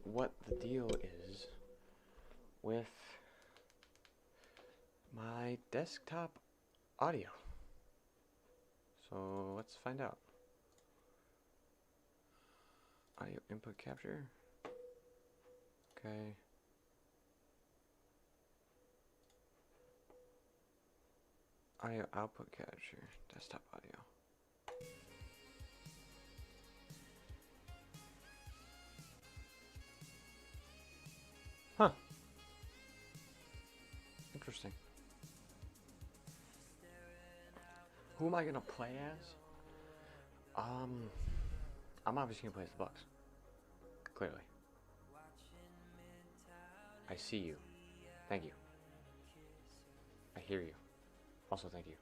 what the deal is with my desktop audio. So let's find out. Audio input capture. Okay. Audio output capture. Desktop audio. Huh. Interesting. Who am I gonna play as? I'm obviously gonna play as the Bucks. Clearly. I see you. Thank you. I hear you. Also, thank you.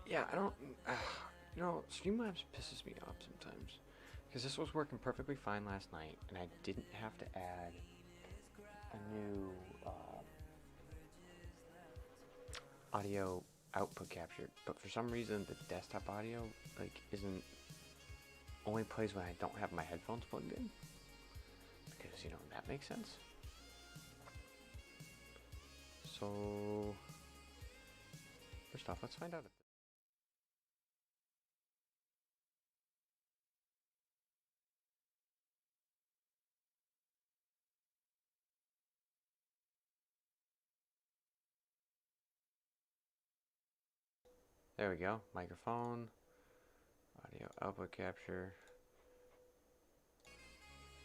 Yeah, I don't... you know, Streamlabs pisses me off sometimes. Because this was working perfectly fine last night, and I didn't have to add a new audio output capture. But for some reason, the desktop audio, like, only plays when I don't have my headphones plugged in. Because, you know, that makes sense. So, first off, let's find out if there we go. Microphone, audio output capture.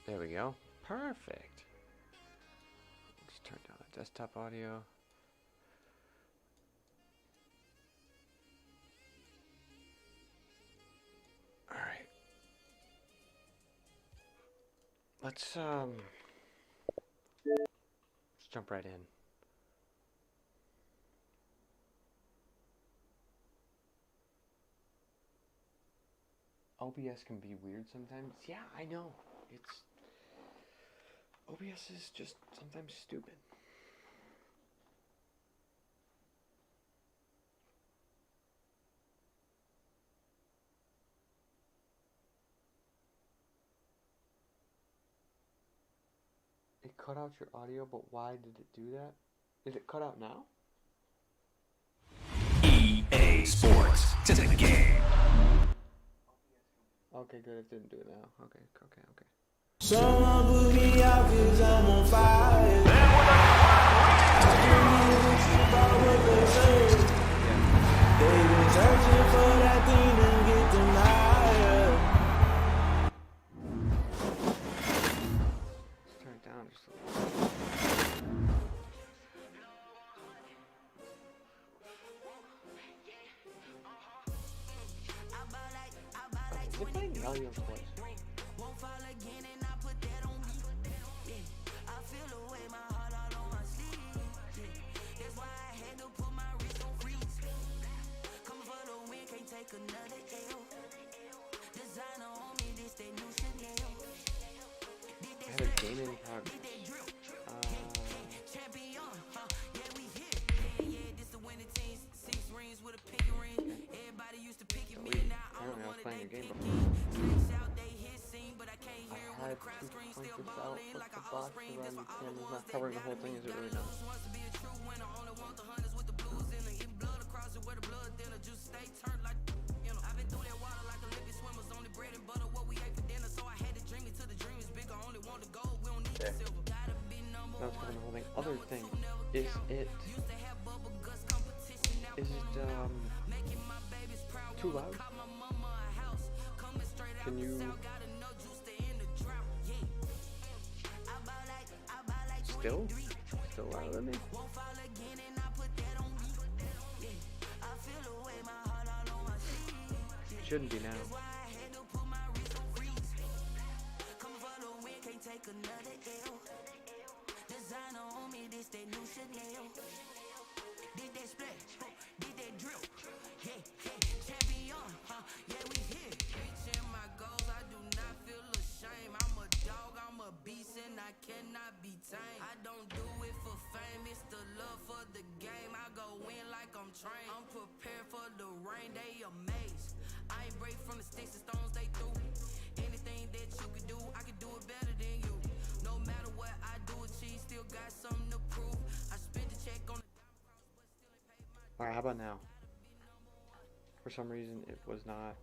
There we go. Perfect. Let's turn down the desktop audio. All right. Let's jump right in. OBS can be weird sometimes. Yeah, I know. OBS is just sometimes stupid. It cut out your audio, but why did it do that? Did it cut out now? EA Sports to the game. Okay, good. It didn't do it now. Okay. Someone put me out 'cause I'm on fire. They've been searching for that thing to get them higher. Let's turn it down just a little. Is it playing audio twice? I have a game in progress. Apparently I was playing a game before. I had to point this out with the box around the camera's not covering the whole thing, is it really not? There. Now it's covering the whole thing. Other thing, is it too loud? Can you still louder than me? Shouldn't be now. I'm prepared for the rain, they amazed. I ain't break from the sticks and stones they threw. Anything that you could Alright, how about now? For some reason, it was not,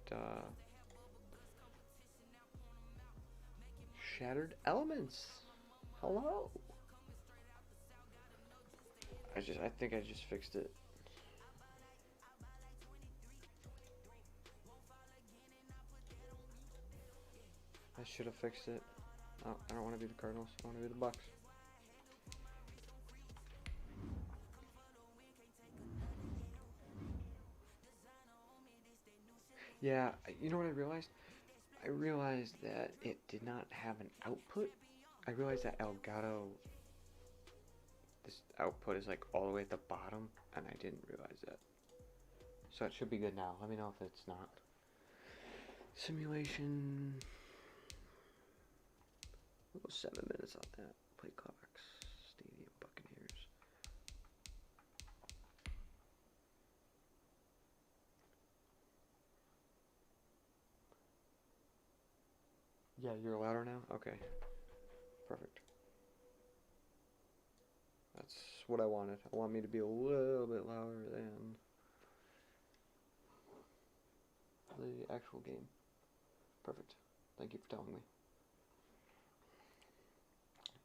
Shattered Elements. Hello. I think I just fixed it. I should have fixed it. Oh, I don't want to be the Cardinals. I want to be the Bucks. Yeah, you know what I realized? I realized that it did not have an output. I realized that Elgato, this output is like all the way at the bottom, and I didn't realize that. So it should be good now. Let me know if it's not. Simulation. We'll go 7 minutes on that. Play clocks. Stadium Buccaneers. Yeah, you're louder now? Okay. Perfect. That's what I wanted. I want me to be a little bit louder than the actual game. Perfect. Thank you for telling me.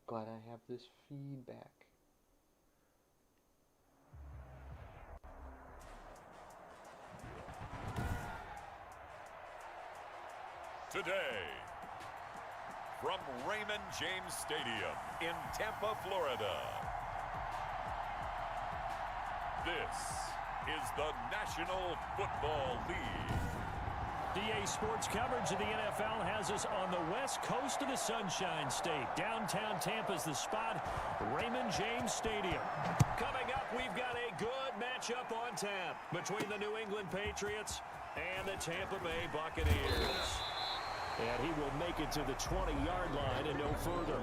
Glad I have this feedback. Today, from Raymond James Stadium in Tampa, Florida, this is the National Football League. DA Sports coverage of the NFL has us on the west coast of the Sunshine State. Downtown Tampa's the spot, Raymond James Stadium. Coming up, we've got a good matchup on tap between the New England Patriots and the Tampa Bay Buccaneers. And he will make it to the 20-yard line and no further.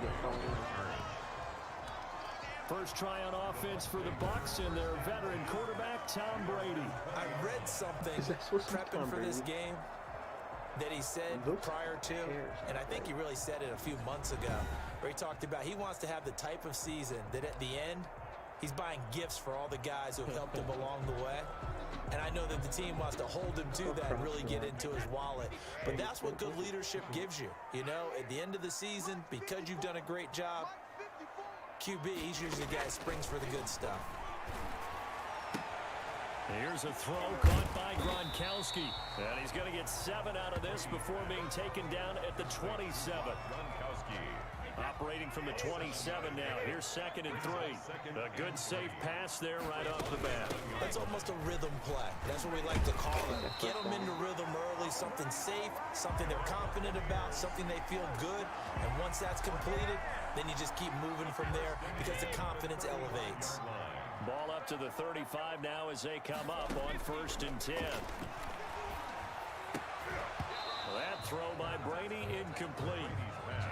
First try on offense for the Bucs and their veteran quarterback, Tom Brady. I read something prepping for this game that he said prior to, and I think he really said it a few months ago, where he talked about he wants to have the type of season that at the end, he's buying gifts for all the guys who helped him along the way. And I know that the team wants to hold him to that and really get into his wallet. But that's what good leadership gives you. You know, at the end of the season, because you've done a great job, QB, he's usually the guy that springs for the good stuff. Here's a throw caught by Gronkowski. And he's going to get 7 out of this before being taken down at the 27. Gronkowski. Operating from the 27 now. Here's 2nd and 3. A good safe pass there right off the bat. That's almost a rhythm play. That's what we like to call it. Get them into rhythm early, something safe, something they're confident about, something they feel good. And once that's completed, then you just keep moving from there because the confidence elevates. Ball up to the 35 now as they come up on 1st and 10. That throw by Brady incomplete.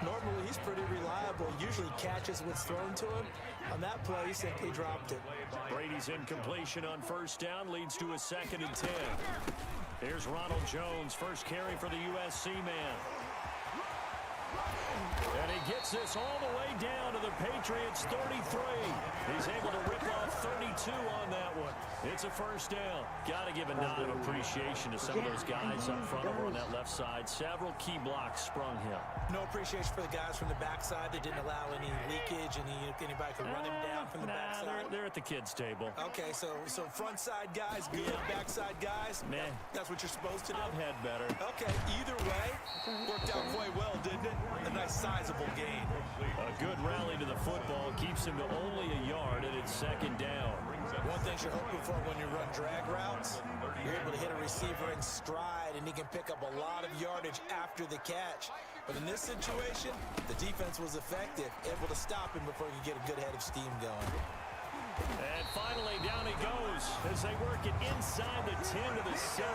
Normally, he's pretty reliable. Usually catches what's thrown to him. On that play, he simply dropped it. Brady's incompletion on 1st down leads to a 2nd and 10. Here's Ronald Jones, first carry for the USC man. And he gets this all the way down to the Patriots' 33. He's able to rip off 32 on that one. It's a 1st down. Got to give a nod of appreciation to some of those guys up front over on that left side. Several key blocks sprung him. No appreciation for the guys from the backside that didn't allow any leakage, anybody could run him down from the backside. They're at the kids' table. Okay, so front side guys good, backside guys, man, that's what you're supposed to do? I've had better. Okay, either way, worked out quite well, didn't it? A nice sizable gain. A good rally to the football keeps him to only a yard, and it's 2nd down. One thing you're hoping for when you run drag routes, you're able to hit a receiver in stride, and he can pick up a lot of yardage after the catch. But in this situation, the defense was effective, able to stop him before he could get a good head of steam going. And finally, down he goes as they work it inside the 10 to the 7.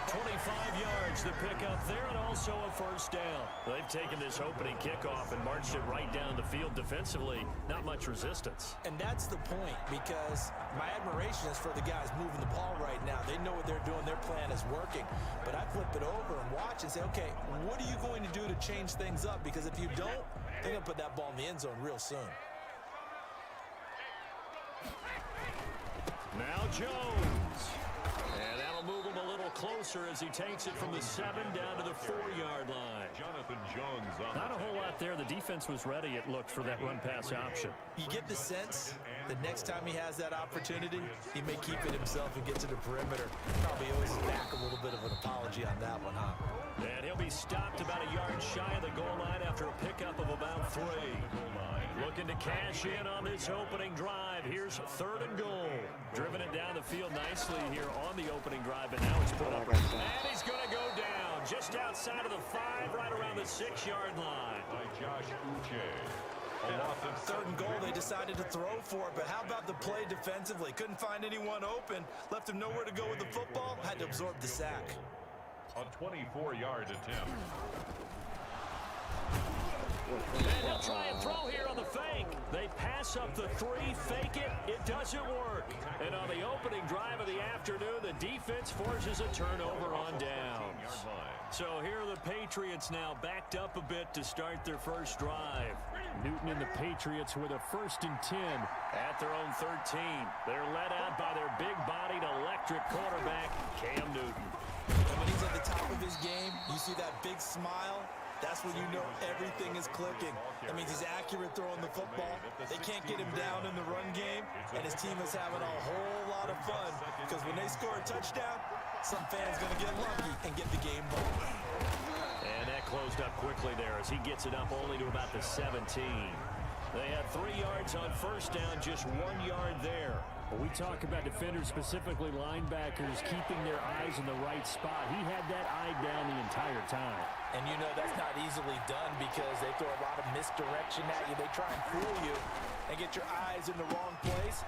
25 yards to pick up there, and also a 1st down. They've taken this opening kickoff and marched it right down the field defensively. Not much resistance. And that's the point, because my admiration is for the guys moving the ball right now. They know what they're doing. Their plan is working. But I flip it over and watch and say, okay, what are you going to do to change things up? Because if you don't, they're going to put that ball in the end zone real soon. Now Jones. And that'll move him a little closer as he takes it from the 7 down to the 4-yard line. Jonathan Jones on Not a whole lot there. The defense was ready, it looked, for that run-pass option. You get the sense the next time he has that opportunity, he may keep it himself and get to the perimeter. Probably owes back a little bit of an apology on that one, huh? And he'll be stopped about a yard shy of the goal line after a pickup of about 3. Looking to cash in on this opening drive. Here's 3rd and goal. Driven it down the field nicely here on the opening drive, and now it's put up. And he's going to go down just outside of the 5, right around the 6-yard line. by Josh Uche. On 3rd and goal, they decided to throw for it, but how about the play defensively? Couldn't find anyone open, left him nowhere to go with the football, had to absorb the sack. A 24-yard attempt. And he'll try and throw here on the fake. They pass up the 3, fake it. It doesn't work. And on the opening drive of the afternoon, the defense forces a turnover on downs. So here are the Patriots now backed up a bit to start their first drive. Newton and the Patriots with a 1st and 10 at their own 13. They're led out by their big-bodied electric quarterback, Cam Newton. And when he's at the top of his game, you see that big smile. That's when you know everything is clicking. That means he's accurate throwing the football. They can't get him down in the run game, and his team is having a whole lot of fun because when they score a touchdown, some fan's going to get lucky and get the game ball. And that closed up quickly there as he gets it up only to about the 17. They had 3 yards on 1st down, just 1 yard there. We talk about defenders, specifically linebackers, keeping their eyes in the right spot. He had that eye down the entire time. And you know that's not easily done because they throw a lot of misdirection at you. They try and fool you and get your eyes in the wrong place.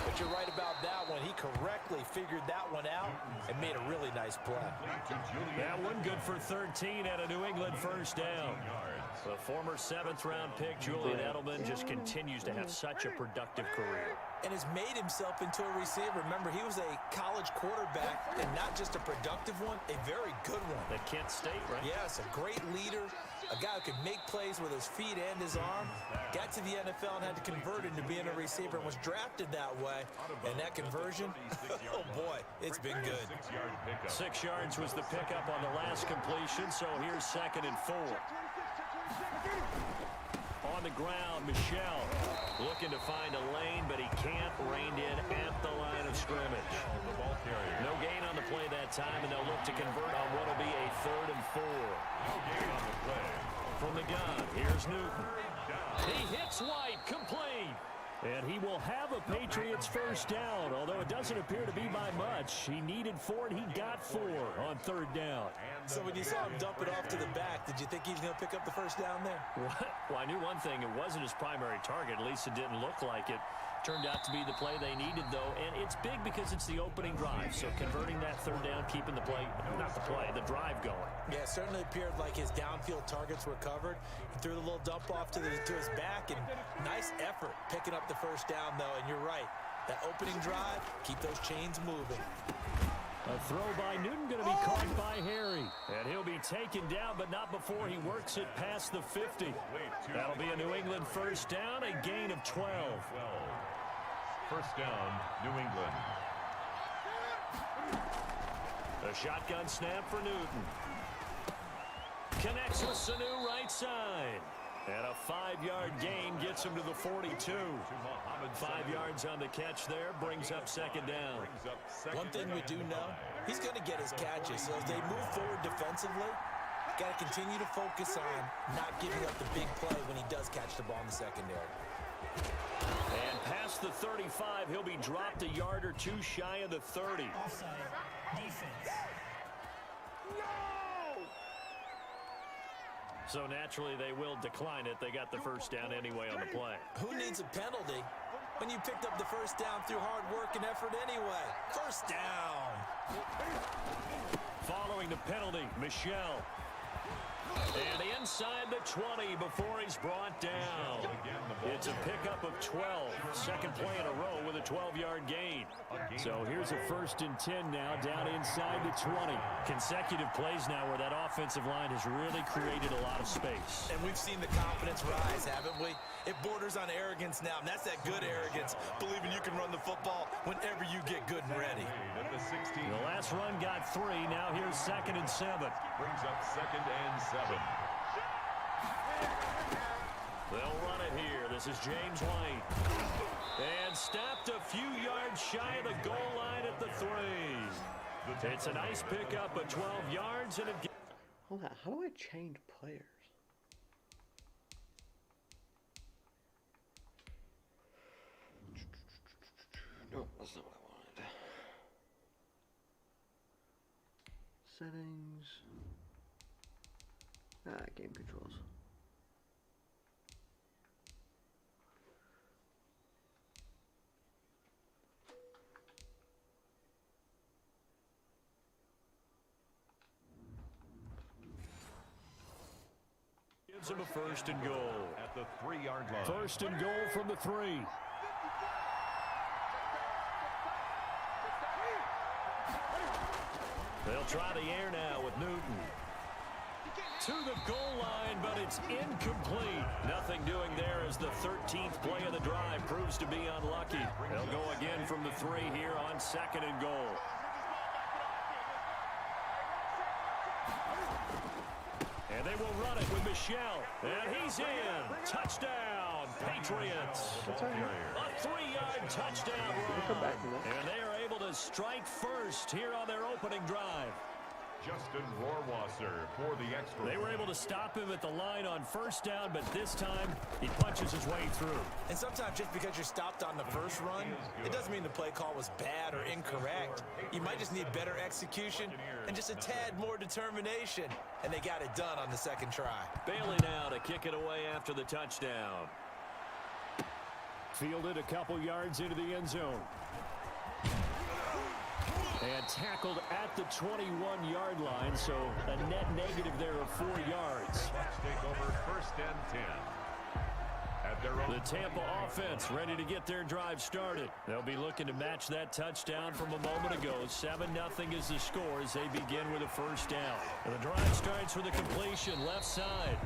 But you're right about that one. He correctly figured that one out and made a really nice play. That one good for 13 at a New England 1st down. The former 7th-round pick, Julian Edelman, just continues to have such a productive career. And has made himself into a receiver. Remember, he was a college quarterback, and not just a productive one, a very good one. At Kent State, right? Yes, a great leader, a guy who could make plays with his feet and his arm. Got to the NFL and had to convert into being a receiver and was drafted that way. And that conversion, oh boy, it's been good. 6 yards was the pickup on the last completion, so here's 2nd and 4. On the ground, Michel looking to find a lane, but he can't. Reined in at the line of scrimmage. No gain on the play that time, and they'll look to convert on what will be a 3rd and 4. From the gun, here's Newton. He hits White, complete. And he will have a Patriots 1st down, although it doesn't appear to be by much. He needed 4, and he got 4 on 3rd down. So when you saw him dump it off to the back, did you think he was going to pick up the 1st down there? Well, I knew one thing. It wasn't his primary target. At least it didn't look like it. Turned out to be the play they needed, though, and it's big because it's the opening drive. So converting that 3rd down, keeping the play, not the play, the drive going. Yeah, it certainly appeared like his downfield targets were covered. He threw the little dump off to his back, and nice effort picking up the 1st down, though, and you're right. That opening drive, keep those chains moving. A throw by Newton going to be caught by Harry. And he'll be taken down, but not before he works it past the 50. That'll be a New England 1st down, a gain of 12. 1st down, New England. A shotgun snap for Newton. Connects with Sanu right side. And a 5-yard gain gets him to the 42. 5 yards on the catch there, brings up 2nd down. One thing we do know, he's going to get his catches. So as they move forward defensively, got to continue to focus on not giving up the big play when he does catch the ball in the secondary. And past the 35, he'll be dropped a yard or 2 shy of the 30. Offside. Defense. So naturally, they will decline it. They got the 1st down anyway on the play. Who needs a penalty when you picked up the 1st down through hard work and effort anyway? 1st down. Following the penalty, Michel. And inside the 20 before he's brought down. It's a pickup of 12. Second play in a row with a 12-yard gain. So here's a 1st and 10 now down inside the 20. Consecutive plays now where that offensive line has really created a lot of space. And we've seen the confidence rise, haven't we? It borders on arrogance now, and that's that good arrogance, believing you can run the football whenever you get good and ready. The last run got 3. Now here's 2nd and 7. Brings up 2nd and 7. They'll run it here. This is James White. And stopped a few yards shy of the goal line at the 3. It's a nice pickup of 12 yards. And it... Hold on, how do I change players? No, that's not what I wanted. Settings. Game controls. Gives him a 1st and goal. At the 3-yard line. 1st and goal from the 3. They'll try the air now with Newton. To the goal line, but it's incomplete. Nothing doing there as the 13th play of the drive proves to be unlucky. They'll go again from the 3 here on 2nd and goal. And they will run it with Michelle. And he's in. Touchdown, Patriots. A 3-yard touchdown run. And they are able to strike first here on their opening drive. Justin Rohrwasser for the extra. They were able to stop him at the line on 1st down, but this time he punches his way through. And sometimes just because you're stopped on the first run, it doesn't mean the play call was bad or incorrect. You might just need better execution and just a tad more determination. And they got it done on the 2nd try. Bailey now to kick it away after the touchdown. Fielded a couple yards into the end zone. And tackled at the 21-yard line, so a net negative there of 4 yards. Take over 1st and 10. At their own. The Tampa offense ready to get their drive started. They'll be looking to match that touchdown from a moment ago. 7-0 is the score as they begin with a 1st down. And the drive starts with a completion left side.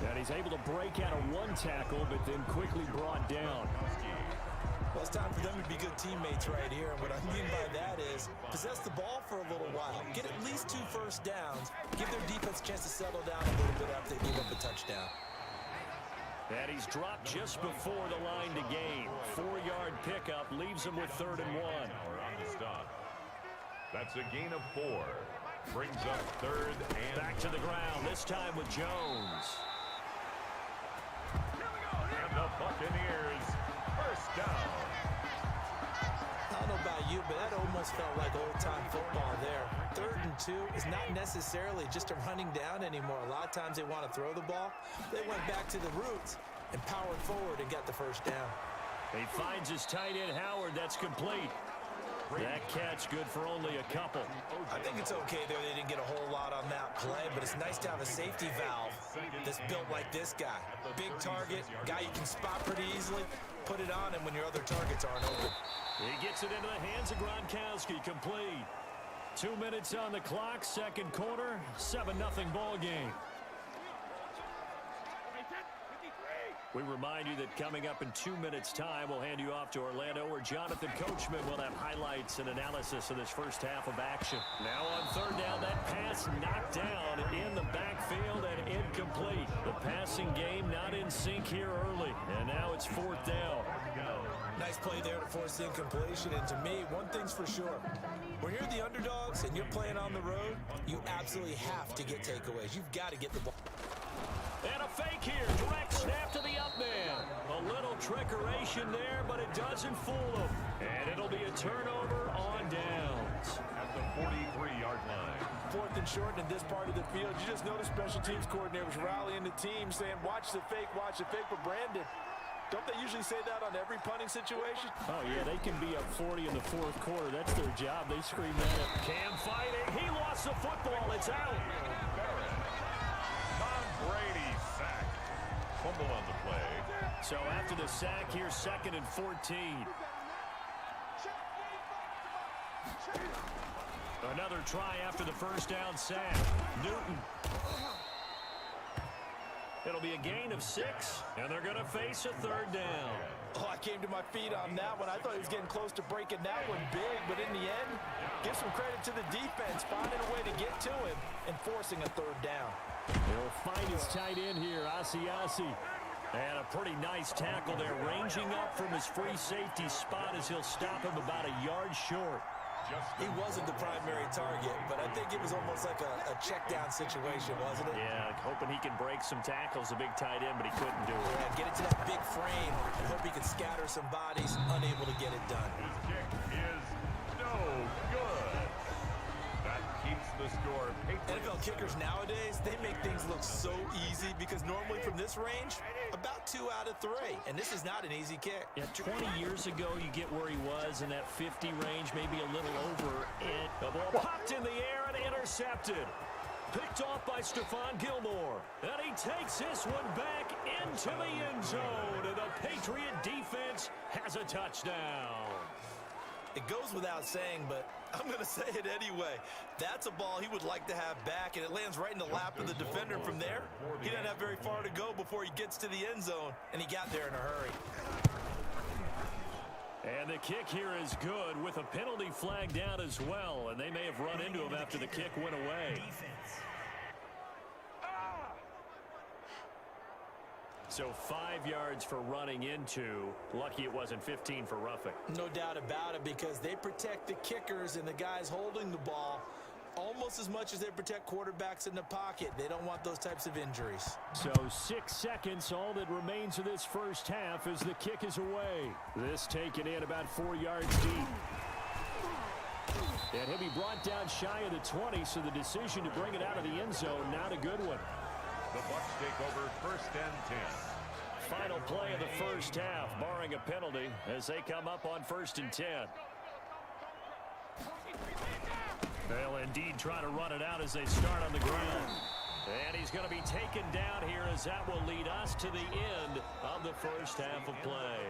And he's able to break out of 1 tackle, but then quickly brought down. Well, it's time for them to be good teammates right here. And what I mean by that is possess the ball for a little while. Get at least 2 1st downs. Give their defense a chance to settle down a little bit after they give up a touchdown. And he's dropped just before the line to gain. 4-yard pickup leaves him with 3rd and 1. On the stop. That's a gain of 4. Brings up 3rd and back to the ground, this time with Jones. And the Buccaneers 1st down. I don't know about you, but that almost felt like old-time football there. 3rd and 2 is not necessarily just a running down anymore. A lot of times they want to throw the ball. They went back to the roots and powered forward and got the 1st down. He finds his tight end, Howard. That's complete. That catch good for only a couple. I think it's okay there. They didn't get a whole lot on that play, but it's nice to have a safety valve that's built like this guy. Big target, guy you can spot pretty easily. Put it on him when your other targets aren't open. He gets it into the hands of Gronkowski, complete. 2 minutes on the clock, 2nd quarter, 7-0 ball game. We remind you that coming up in 2 minutes' time, we'll hand you off to Orlando, where Jonathan Coachman will have highlights and analysis of this 1st half of action. Now on 3rd down, that pass knocked down in the backfield and incomplete. The passing game not in sync here early, and now it's 4th down. Nice play there to force the incompletion, and to me, one thing's for sure. When you're the underdogs and you're playing on the road, you absolutely have to get takeaways. You've got to get the ball. And a fake here, direct snap to the up man. A little trickeration there, but it doesn't fool them. And it'll be a turnover on downs. At the 43-yard line. 4th and short in this part of the field. You just notice special teams coordinators rallying the team saying, watch the fake for Brandon. Don't they usually say that on every punting situation? Oh, yeah, they can be up 40 in the 4th quarter. That's their job. They scream that at Cam fighting. He lost the football. It's out. So after the sack, here's 2nd and 14. Another try after the first down sack. Newton. It'll be a gain of 6, and they're going to face a 3rd down. Oh, I came to my feet on that one. I thought he was getting close to breaking that one big, but in the end, give some credit to the defense, finding a way to get to him and forcing a 3rd down. He'll find his tight end here, Asiasi. And a pretty nice tackle there, ranging up from his free safety spot as he'll stop him about a yard short. He wasn't the primary target, but I think it was almost like a check-down situation, wasn't it? Yeah, hoping he can break some tackles, a big tight end, but he couldn't do it. Yeah, get it to that big frame and hope he can scatter some bodies, unable to get it done. His kick is no good. That keeps the score. NFL kickers nowadays, they make things look so easy because normally from this range, about 2 out of 3. And this is not an easy kick. Yeah, 20 years ago, you get where he was in that 50 range, maybe a little over. And the ball popped in the air and intercepted. Picked off by Stephon Gilmore. And he takes this one back into the end zone. And the Patriot defense has a touchdown. It goes without saying, but I'm going to say it anyway. That's a ball he would like to have back, and it lands right in the lap of the defender. From there, he doesn't have very far to go before he gets to the end zone, and he got there in a hurry. And the kick here is good with a penalty flag down as well, and they may have run into him after the kick went away. So 5 yards for running into. Lucky it wasn't 15 for roughing. No doubt about it, because they protect the kickers and the guys holding the ball almost as much as they protect quarterbacks in the pocket. They don't want those types of injuries. So 6 seconds, all that remains of this first half as the kick is away. This taken in about 4 yards deep. And he'll be brought down shy of the 20, so the decision to bring it out of the end zone, not a good one. The Bucs take over 1st and 10. Final play of the first half, barring a penalty, as they come up on 1st and 10. They'll indeed try to run it out as they start on the ground. And he's going to be taken down here as that will lead us to the end of the first half of play.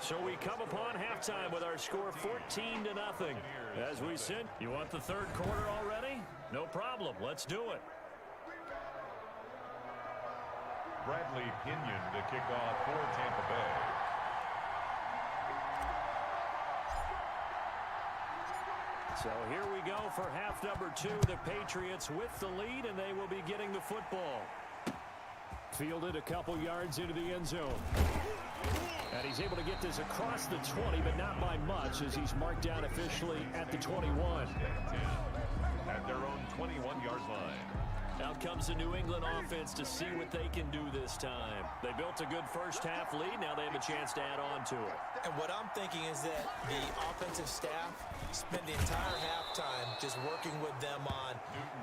So we come upon halftime with our score 14-0. As we sit, you want the 3rd quarter already? No problem. Let's do it. Bradley Pinion to kick off for Tampa Bay. So here we go for half number 2. The Patriots with the lead, and they will be getting the football. Fielded a couple yards into the end zone. And he's able to get this across the 20, but not by much, as he's marked down officially at the 21. At their own 21-yard line. Out comes the New England offense to see what they can do this time. They built a good first half lead. Now they have a chance to add on to it. And what I'm thinking is that the offensive staff spent the entire halftime just working with them on,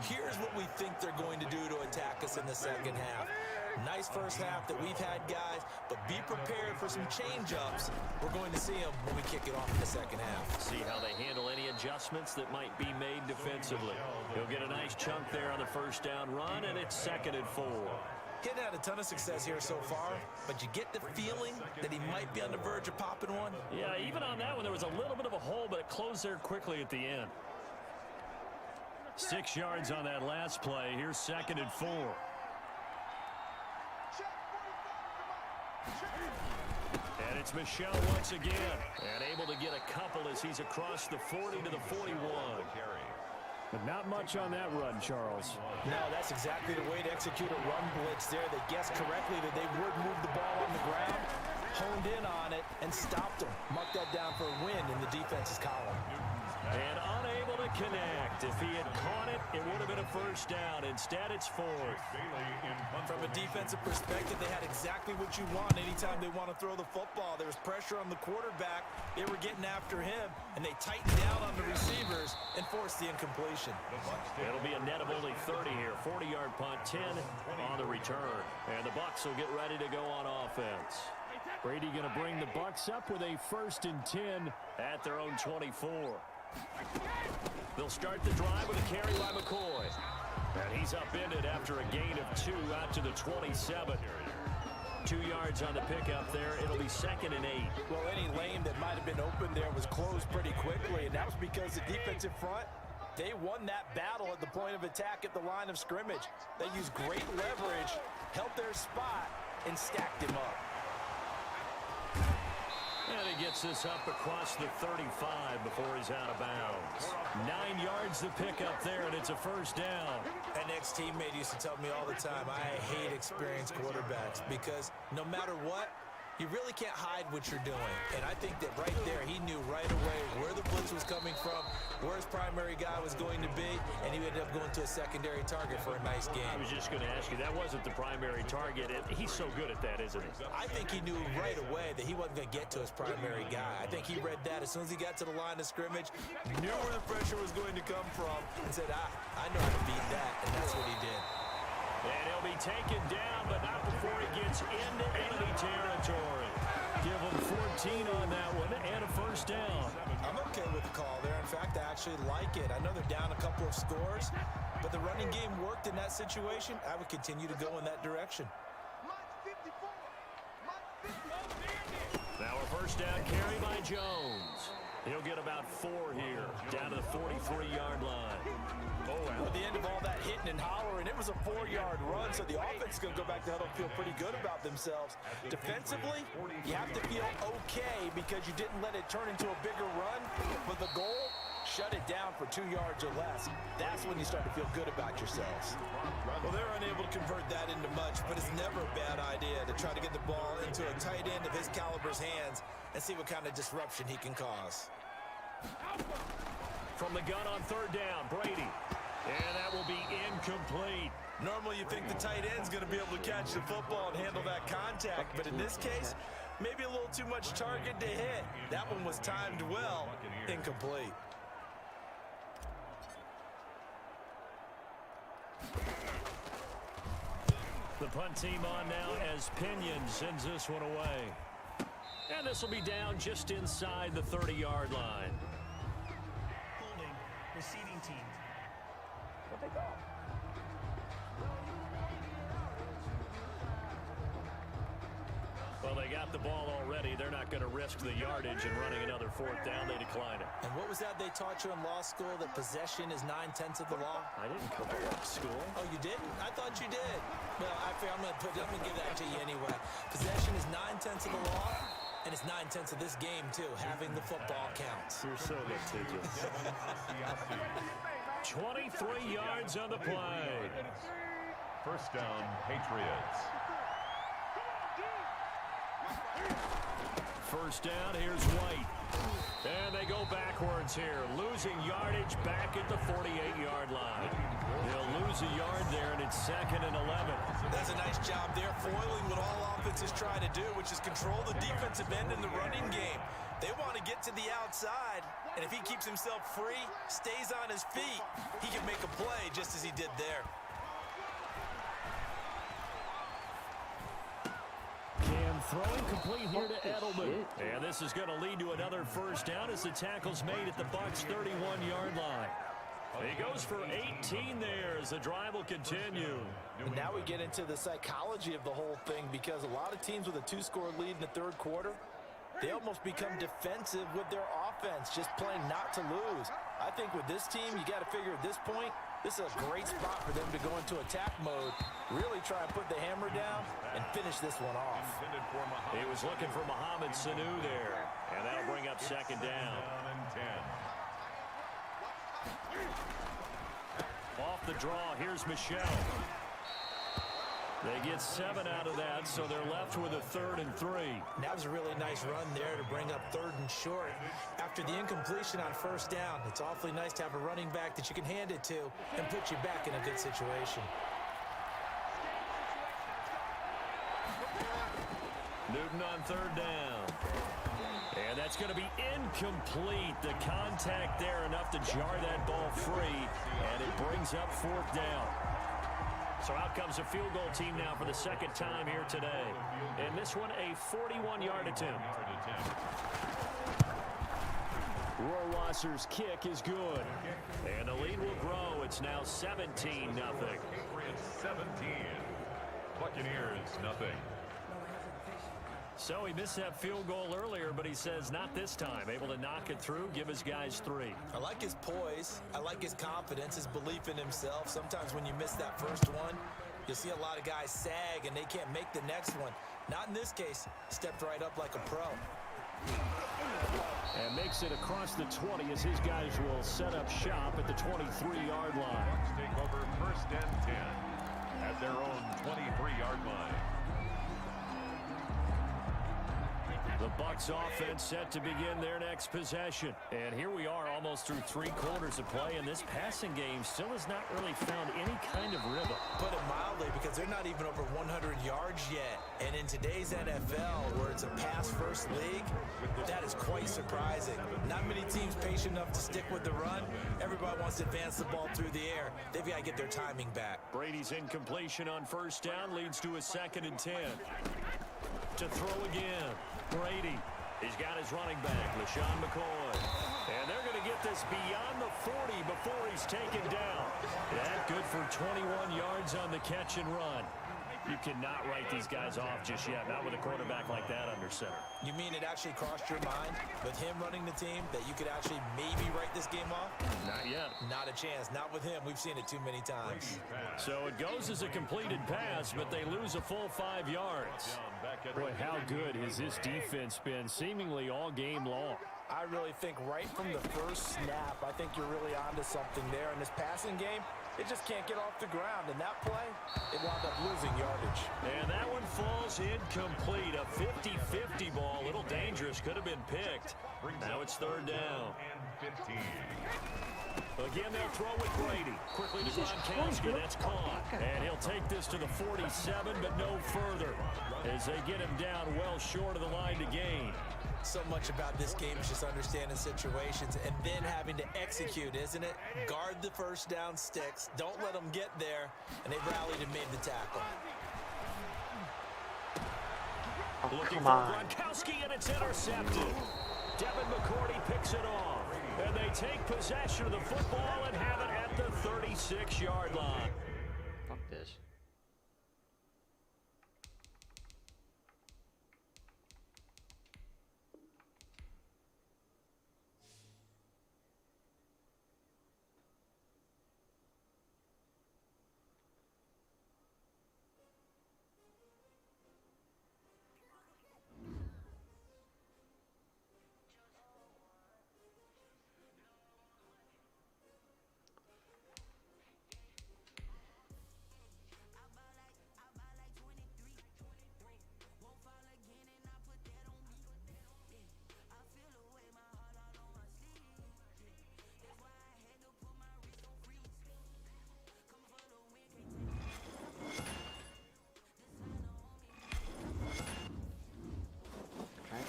here's what we think they're going to do to attack us in the second half. Nice first half that we've had, guys, but be prepared for some change-ups. We're going to see them when we kick it off in the second half. See how they handle any adjustments that might be made defensively. He'll get a nice chunk there on the first down run, and it's 2nd and 4. Getting had a ton of success here so far, but you get the feeling that he might be on the verge of popping one. Yeah, even on that one, there was a little bit of a hole, but it closed there quickly at the end. 6 yards on that last play. Here's 2nd and 4. And it's Michel once again, and able to get a couple as he's across the 40 to the 41. But not much on that run, Charles. No, that's exactly the way to execute a run blitz there. They guessed correctly that they would move the ball on the ground, honed in on it, and stopped them. Mark that down for a win in the defense's column. And unable to connect. If he had caught it, it would have been a first down. Instead, it's 4th. From a defensive perspective, they had exactly what you want anytime they want to throw the football. There was pressure on the quarterback. They were getting after him, and they tightened down on the receivers and forced the incompletion. It'll be a net of only 30 here. 40-yard punt, 10 on the return. And the Bucs will get ready to go on offense. Brady going to bring the Bucs up with a 1st and 10 at their own 24. They'll start the drive with a carry by McCoy. And he's upended after a gain of 2 out to the 27. 2 yards on the pickup there. It'll be 2nd and 8. Well, any lane that might have been open there was closed pretty quickly, and that was because the defensive front, they won that battle at the point of attack at the line of scrimmage. They used great leverage, held their spot, and stacked him up. And he gets this up across the 35 before he's out of bounds. 9 yards to pick up there, and it's a first down. An ex-teammate used to tell me all the time, I hate experienced quarterbacks because no matter what, you really can't hide what you're doing. And I think that right there, he knew right away where the blitz was coming from, where his primary guy was going to be, and he ended up going to a secondary target for a nice game. I was just going to ask you, that wasn't the primary target. He's so good at that, isn't he? I think he knew right away that he wasn't going to get to his primary guy. I think he read that as soon as he got to the line of scrimmage, knew where the pressure was going to come from, and said, I know how to beat that, and that's what he did. And he'll be taken down, but not before he gets into enemy territory. Give him 14 on that one and a first down. I'm okay with the call there. In fact, I actually like it. I know they're down a couple of scores, but the running game worked in that situation. I would continue to go in that direction. Now a first down carry by Jones. He'll get about 4 here, down to the 43-yard line. At the end of all that hitting and hollering, it was a 4-yard run, so the offense is going to go back to huddle and feel pretty good about themselves. Defensively, you have to feel okay because you didn't let it turn into a bigger run, but the goal, shut it down for 2 yards or less. That's when you start to feel good about yourselves. Well, they're unable to convert that into much, but it's never a bad idea to try to get the ball into a tight end of his caliber's hands and see what kind of disruption he can cause. From the gun on third down, Brady. And that will be incomplete. Normally you think the tight end's going to be able to catch the football and handle that contact, but in this case, maybe a little too much target to hit. That one was timed well, incomplete. The punt team on now as Pinion sends this one away. And this will be down just inside the 30-yard line. Holding, receiving team. What they call? Well, they got the ball already. They're not going to risk the yardage and running another fourth down. They decline it. And what was that they taught you in law school, that possession is 9/10 of the law? I didn't cover that school. Oh, you didn't? I thought you did. Well, I'm going to give that to you anyway. Possession is 9/10 of the law, and it's 9/10 of this game, too. Having the football counts. You're so litigious. 23 yards on the play. First down, Patriots. First down, here's White. And they go backwards here, losing yardage back at the 48-yard line. They'll lose a yard there, and it's 2nd and 11. That's a nice job there, foiling what all offenses try to do, which is control the defensive end in the running game. They want to get to the outside, and if he keeps himself free, stays on his feet, he can make a play just as he did there. Throwing complete here to Edelman. And this is going to lead to another first down as the tackle's made at the Bucs' 31-yard line. He goes for 18 there as the drive will continue. And now we get into the psychology of the whole thing, because a lot of teams with a 2-score lead in the third quarter, they almost become defensive with their offense, just playing not to lose. I think with this team, you got to figure at this point, this is a great spot for them to go into attack mode, really try and put the hammer down and finish this one off. He was looking for Mohamed Sanu there, and that'll bring up 2nd down. Off the draw, here's Michel. They get 7 out of that, so they're left with a 3rd and 3. That was a really nice run there to bring up 3rd and short. After the incompletion on first down, it's awfully nice to have a running back that you can hand it to and put you back in a good situation. Newton on 3rd down. And that's going to be incomplete. The contact there enough to jar that ball free, and it brings up 4th down. So out comes a field goal team now for the 2nd time here today. And this one, a 41-yard attempt. Rohrwasser's kick is good. And the lead will grow. It's now 17-0. 17. Buccaneers, nothing. So he missed that field goal earlier, but he says not this time. Able to knock it through, give his guys 3. I like his poise. I like his confidence, his belief in himself. Sometimes when you miss that first one, you'll see a lot of guys sag and they can't make the next one. Not in this case. Stepped right up like a pro. And makes it across the 20 as his guys will set up shop at the 23-yard line. Bucks take over 1st and 10 at their own 23-yard line. The Bucks offense set to begin their next possession. And here we are almost through 3 quarters of play, and this passing game still has not really found any kind of rhythm. Put it mildly, because they're not even over 100 yards yet. And in today's NFL, where it's a pass-first league, that is quite surprising. Not many teams patient enough to stick with the run. Everybody wants to advance the ball through the air. They've got to get their timing back. Brady's incompletion on 1st down leads to a 2nd and 10. To throw again. Brady. He's got his running back, LaShawn McCoy. And they're going to get this beyond the 40 before he's taken down. That good for 21 yards on the catch and run. You cannot write these guys off just yet, not with a quarterback like that under center. You mean it actually crossed your mind with him running the team that you could actually maybe write this game off? Not yet. Not a chance. Not with him. We've seen it too many times. So it goes as a completed pass, but they lose a full 5 yards. Boy, how good has this defense been seemingly all game long? I really think right from the first snap, I think you're really onto something there. In this passing game, it just can't get off the ground. And that play, it wound up losing yardage. And that one falls incomplete. A 50-50 ball. A little dangerous. Could have been picked. Now it's 3rd down. And 15. Again, they'll throw with Brady. Quickly to Gronkowski. That's caught. And he'll take this to the 47, but no further, as they get him down well short of the line to gain. So much about this game is just understanding situations and then having to execute, isn't it? Guard the 1st down sticks. Don't let them get there. And they've rallied and made the tackle. Oh, Looking come for on. Gronkowski, and it's intercepted. Devin McCourty picks it off. And they take possession of the football and have it at the 36-yard line. Fuck this.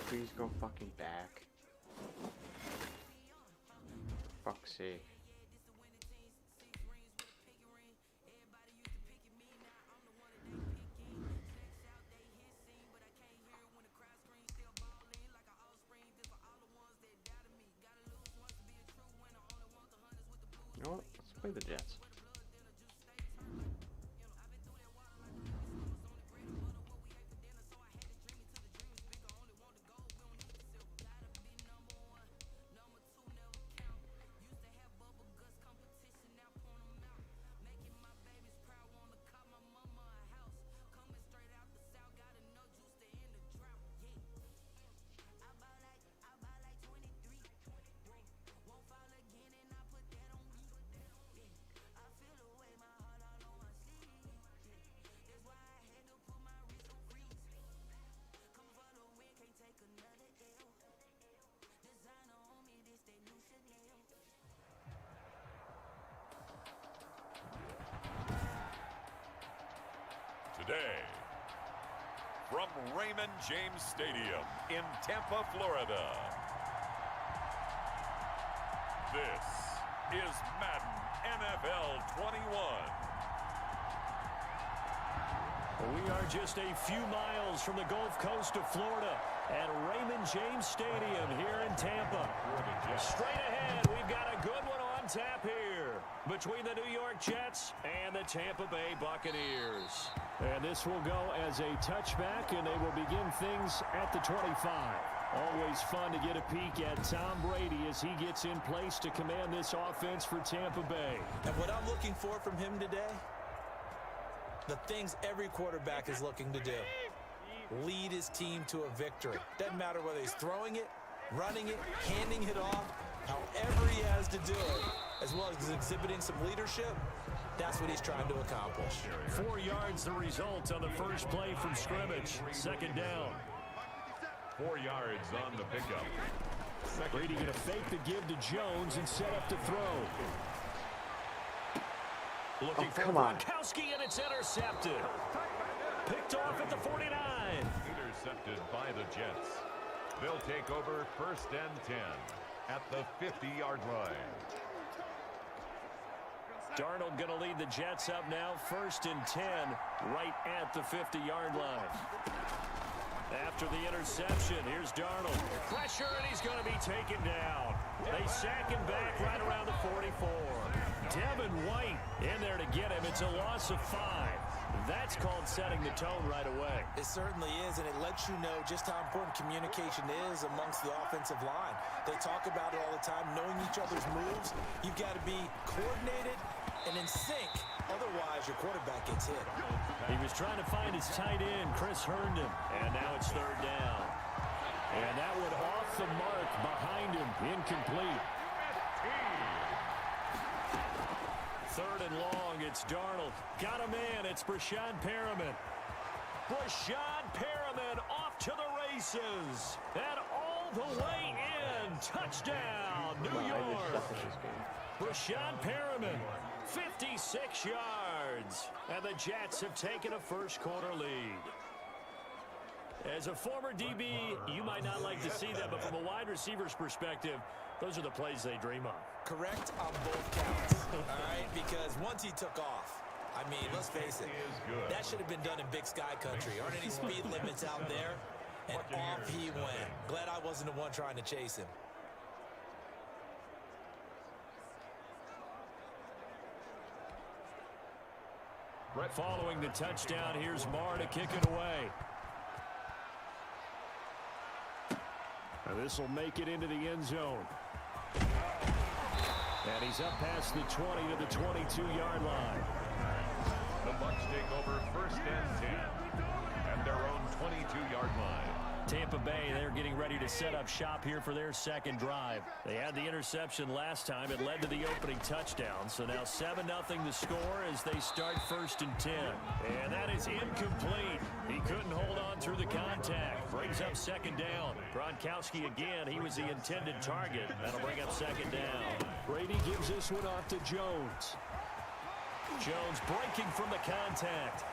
Please go fucking back. For fuck's sake. You know what? Let's play the Jets. Today, from Raymond James Stadium in Tampa, Florida, this is Madden NFL 21. We are just a few miles from the Gulf Coast of Florida at Raymond James Stadium here in Tampa. Straight ahead, we've got a good one on tap here. between the New York Jets and the Tampa Bay Buccaneers. And this will go as a touchback, and they will begin things at the 25. Always fun to get a peek at Tom Brady as he gets in place to command this offense for Tampa Bay. And what I'm looking for from him today, the things every quarterback is looking to do. Lead his team to a victory. Doesn't matter whether he's throwing it, running it, handing it off, however he has to do it, as well as exhibiting some leadership. That's what he's trying to accomplish. 4 yards the result on the first play from scrimmage. Second down. 4 yards on the pickup. Brady going to fake the give to Jones and set up to throw. Looking for Gronkowski, and it's intercepted. Picked off at the 49. Intercepted by the Jets. They'll take over 1st and 10 at the 50-yard line. Darnold going to lead the Jets up now. 1st and 10 right at the 50-yard line. After the interception, here's Darnold. Pressure, and he's going to be taken down. They sack him back right around the 44. Devin White in there to get him. It's a loss of 5. That's called setting the tone right away. It certainly is, and it lets you know just how important communication is amongst the offensive line. They talk about it all the time, knowing each other's moves. You've got to be coordinated and in sync. Otherwise, your quarterback gets hit. He was trying to find his tight end, Chris Herndon, and now it's 3rd down. And that one off the mark behind him, incomplete. 3rd and long, it's Darnold. Got a man, it's Brashad Perriman. Brashad Perriman off to the races. And all the way in. Touchdown, New York. Brashad Perriman, 56 yards. And the Jets have taken a first-quarter lead. As a former DB, you might not like to see that, but from a wide receiver's perspective, those are the plays they dream of. Correct on both counts, all right? Because once he took off, I mean, let's face it, that should have been done in Big Sky country. Aren't any speed limits out there? And off he went. Glad I wasn't the one trying to chase him. Following the touchdown, here's Marr to kick it away. This will make it into the end zone. And he's up past the 20 to the 22-yard line. The Bucs take over 1st and 10 at their own 22-yard line. Tampa Bay, they're getting ready to set up shop here for their second drive. They had the interception last time. It led to the opening touchdown. So now 7-0 the score as they start 1st and 10. And that is incomplete. He couldn't hold on through the contact. Brings up 2nd down. Gronkowski again. He was the intended target. That'll bring up 2nd down. Brady gives this one off to Jones. Jones breaking from the contact.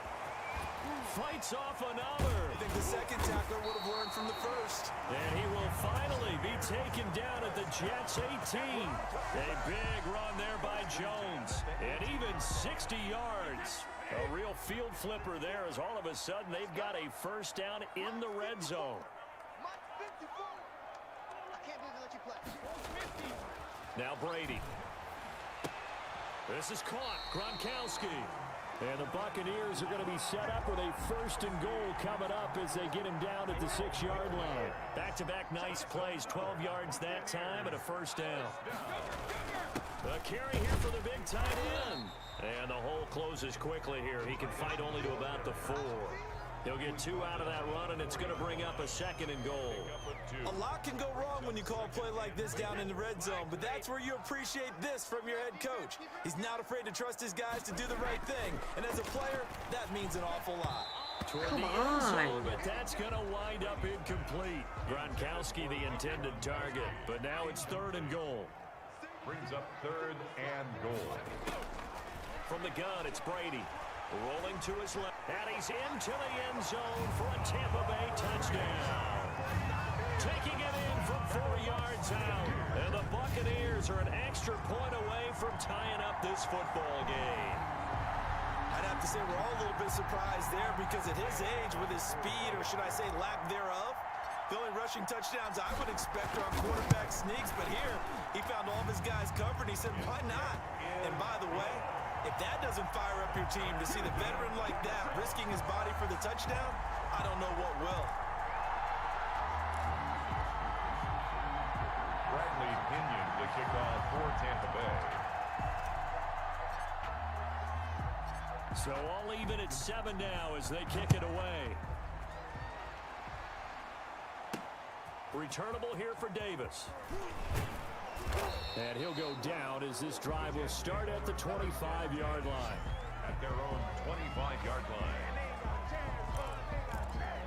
Fights off another. I think the second tackler would have learned from the first. And he will finally be taken down at the Jets' 18. A big run there by Jones. And even 60 yards. A real field flipper there as all of a sudden they've got a first down in the red zone. Now Brady. This is caught. Gronkowski. And the Buccaneers are going to be set up with a 1st and goal coming up as they get him down at the 6-yard line. Back-to-back nice plays, 12 yards that time and a first down. A carry here for the big tight end. And the hole closes quickly here. He can fight only to about the 4. He'll get 2 out of that run, and it's going to bring up a 2nd and goal. A lot can go wrong when you call a play like this down in the red zone, but that's where you appreciate this from your head coach. He's not afraid to trust his guys to do the right thing, and as a player, that means an awful lot. Toward the end zone, but that's going to wind up incomplete. Gronkowski, the intended target, but now it's 3rd and goal. Brings up 3rd and goal. From the gun, it's Brady. Rolling to his left, and he's into the end zone for a Tampa Bay touchdown. Taking it in from 4 yards out, and the Buccaneers are an extra point away from tying up this football game. I'd have to say we're all a little bit surprised there because at his age, with his speed, or should I say lack thereof, The only rushing touchdowns I would expect are on quarterback sneaks, but here he found all of his guys covered. He said, why not? And by the way, if that doesn't fire up your team to see the veteran like that risking his body for the touchdown, I don't know what will. Bradley Pinion to kick off for Tampa Bay. So all even at 7 now as they kick it away. Returnable here for Davis. And he'll go down as this drive will start at the 25-yard line. At their own 25-yard line.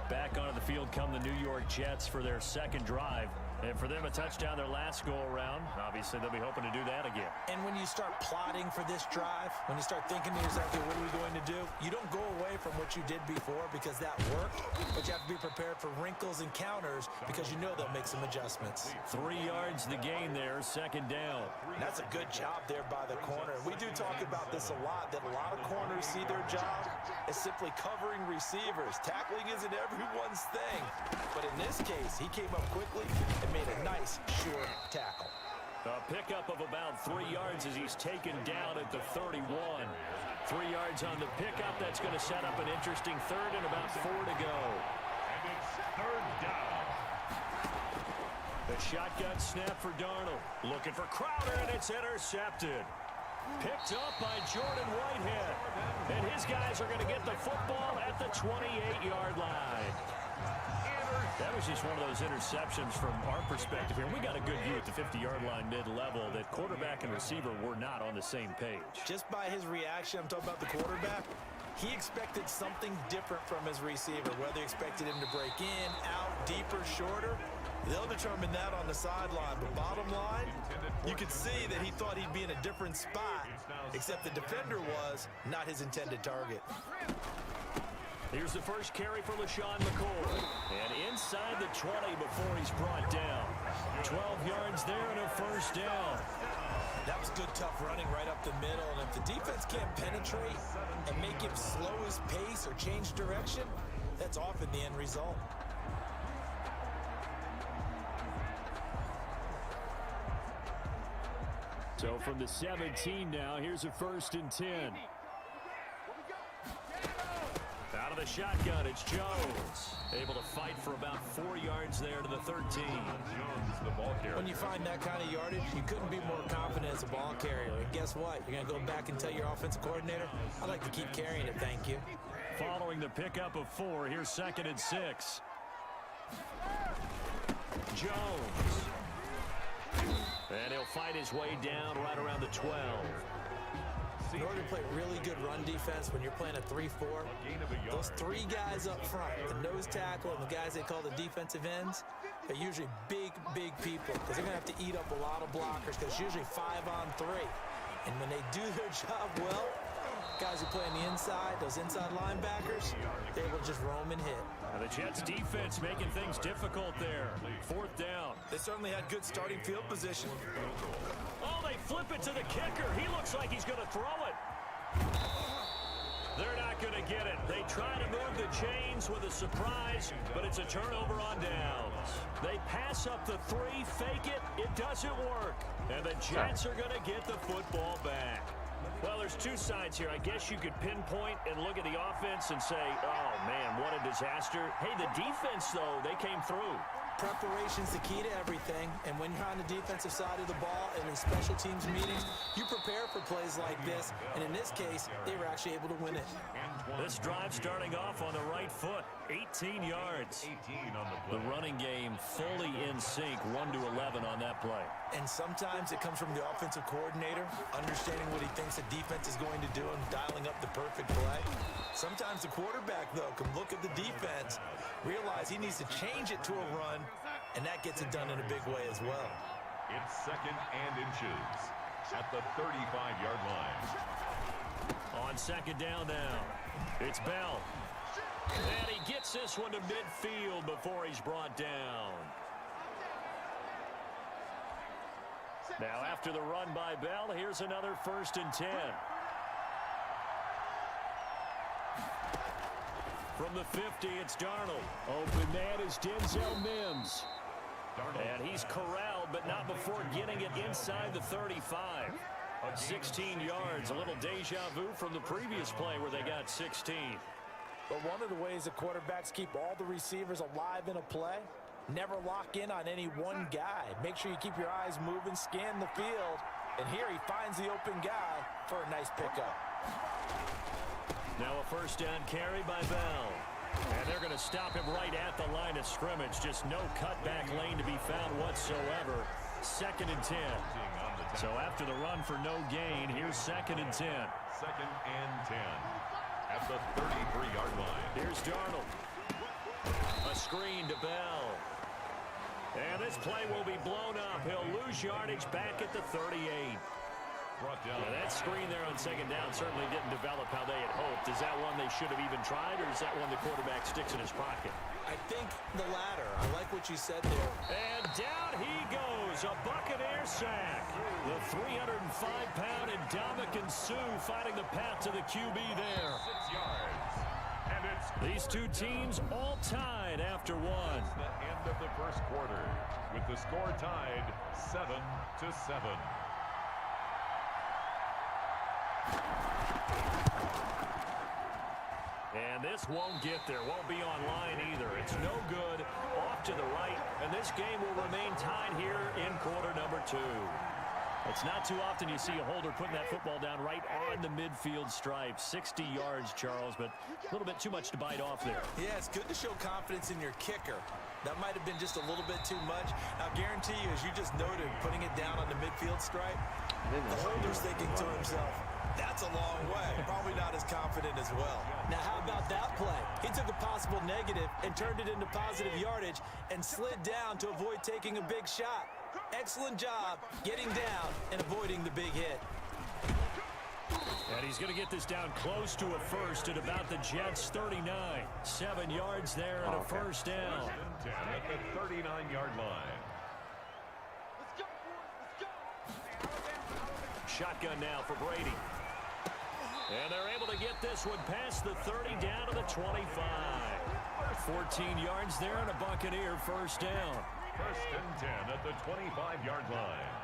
Back onto the field come the New York Jets for their second drive. And for them, a touchdown their last go-around. Obviously, they'll be hoping to do that again. And when you start plotting for this drive, when you start thinking to yourself, okay, what are we going to do? You don't go away from what you did before because that worked, but you have to be prepared for wrinkles and counters because you know they'll make some adjustments. 3 yards the gain there, second down. And that's a good job there by the corner. We do talk about this a lot, that a lot of corners see their job as simply covering receivers. Tackling isn't everyone's thing. But in this case, he came up quickly and made a nice, sure tackle. A pickup of about 3 yards as he's taken down at the 31. 3 yards on the pickup. That's going to set up an interesting third and about 4 to go. And it's third down. The shotgun snap for Darnold. Looking for Crowder, and it's intercepted. Picked up by Jordan Whitehead. And his guys are going to get the football at the 28-yard line. That was just one of those interceptions from our perspective here. We got a good view at the 50-yard line mid-level that quarterback and receiver were not on the same page. Just by his reaction, I'm talking about the quarterback, he expected something different from his receiver, whether he expected him to break in, out, deeper, shorter. They'll determine that on the sideline. But bottom line, you could see that he thought he'd be in a different spot, except the defender was not his intended target. Here's the first carry for LaShawn McCoy. And inside the 20 before he's brought down. 12 yards there and a first down. That was good, tough running right up the middle. And if the defense can't penetrate and make him slow his pace or change direction, that's often the end result. So from the 17 now, here's a 1st and 10. Out of the shotgun, it's Jones. Able to fight for about 4 yards there to the 13. Jones, the ball carrier. When you find that kind of yardage, you couldn't be more confident as a ball carrier. And guess what? You're going to go back and tell your offensive coordinator, I'd like to keep carrying it, thank you. Following the pickup of 4, here's 2nd and 6. Jones. And he'll fight his way down right around the 12. In order to play really good run defense when you're playing a 3-4, those 3 guys up front, the nose tackle and the guys they call the defensive ends, are usually big, big people because they're going to have to eat up a lot of blockers because it's usually 5 on 3. And when they do their job well, guys who play on the inside, those inside linebackers, they will just roam and hit. Now the Jets defense making things difficult there. 4th down. They certainly had good starting field position. Oh, they flip it to the kicker. He looks like he's going to throw it. They're not going to get it. They try to move the chains with a surprise, but it's a turnover on downs. They pass up the 3, fake it. It doesn't work. And the Jets are going to get the football back. Well, there's 2 sides here. I guess you could pinpoint and look at the offense and say, oh, man, what a disaster. Hey, the defense, though, they came through. Preparation's the key to everything, and when you're on the defensive side of the ball and in special teams meetings, you prepare for plays like this, and in this case, they were actually able to win it. This drive starting off on the right foot, 18 yards. 18 on the play. The running game fully in sync, 1-11 on that play. And sometimes it comes from the offensive coordinator, understanding what he thinks the defense is going to do and dialing up the perfect play. Sometimes the quarterback, though, can look at the defense, realize he needs to change it to a run, and that gets it done in a big way as well. It's 2nd and inches at the 35-yard line. On 2nd down now, it's Bell. And he gets this one to midfield before he's brought down. Now after the run by Bell, here's another 1st and 10. From the 50, it's Darnold. Open man is Denzel Mims. And he's corralled, but not before getting it inside the 35. 16 yards, a little deja vu from the previous play where they got 16. But one of the ways the quarterbacks keep all the receivers alive in a play, never lock in on any one guy. Make sure you keep your eyes moving, scan the field, and here he finds the open guy for a nice pickup. Now a first down carry by Bell. And they're going to stop him right at the line of scrimmage. Just no cutback lane to be found whatsoever. 2nd and 10. So after the run for no gain, here's 2nd and 10. 2nd and 10 at the 33-yard line. Here's Darnold. A screen to Bell. And this play will be blown up. He'll lose yardage back at the 38. Now that screen there on 2nd down certainly didn't develop how they had hoped. Is that one they should have even tried, or is that one the quarterback sticks in his pocket? I think the latter. I like what you said there. And down he goes. A Buccaneer sack. The 305-pound Ndamukong Suh finding the path to the QB there. 6 yards. And it's these two teams all tied after one. the end of the first quarter with the score tied 7-7. And this won't get there, won't be online either. It's no good, off to the right, and this game will remain tied here in quarter number 2. It's not too often you see a holder putting that football down right on the midfield stripe. 60 yards, Charles, but a little bit too much to bite off there. Yeah, it's good to show confidence in your kicker. That might have been just a little bit too much. I'll guarantee you, as you just noted, putting it down on the midfield stripe, the holder's thinking to himself, that's a long way. Probably not as confident as well. Now, how about that play? He took a possible negative and turned it into positive yardage and slid down to avoid taking a big shot. Excellent job getting down and avoiding the big hit. And he's going to get this down close to a first at about the Jets' 39. 7 yards there and a first down. 10 at the 39-yard line. Shotgun now for Brady. And they're able to get this one past the 30 down to the 25. 14 yards there and a Buccaneer first down. 1st and 10 at the 25-yard line.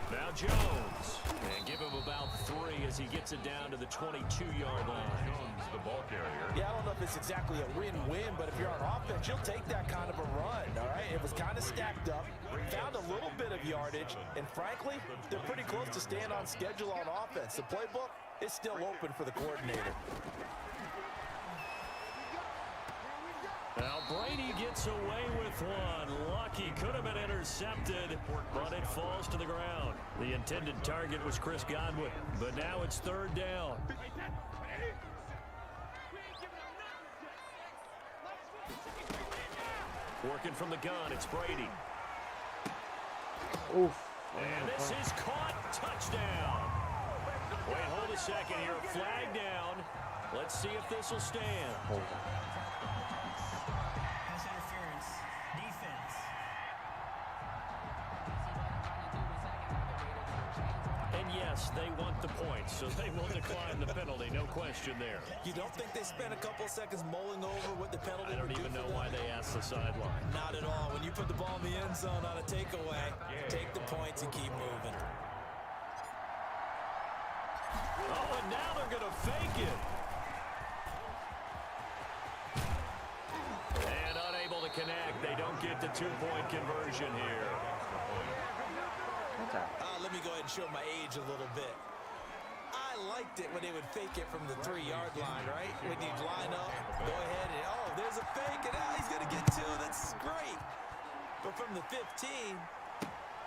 Now Jones. And give him about 3 as he gets it down to the 22-yard line. Jones, the ball carrier. Yeah, I don't know if it's exactly a win-win, but if you're on offense, you'll take that kind of a run, all right? It was kind of stacked up, found a little bit of yardage, and frankly, they're pretty close to staying on schedule on offense. The playbook is still open for the coordinator. Now Brady gets away with one. Lucky, could have been intercepted, but it falls to the ground. The intended target was Chris Godwin, but now it's 3rd down. Working from the gun, it's Brady. Oof. And this is caught. Touchdown. Wait, hold a second here. Flag down. Let's see if this will stand. Hold on. Pass interference. Defense. And yes, they want the points, so they will decline the penalty. No question there. You don't think they spent a couple seconds mulling over what the penalty I don't would do even know for why them? they asked the sideline. Not at all. When you put the ball in the end zone on a takeaway, take the points and keep moving. Oh, and now they're going to fake it. And unable to connect. They don't get the 2-point conversion here. Let me go ahead and show my age a little bit. I liked it when they would fake it from the 3-yard line, right? When you'd line up, go ahead and, oh, there's a fake, and now he's going to get 2. That's great. But from the 15,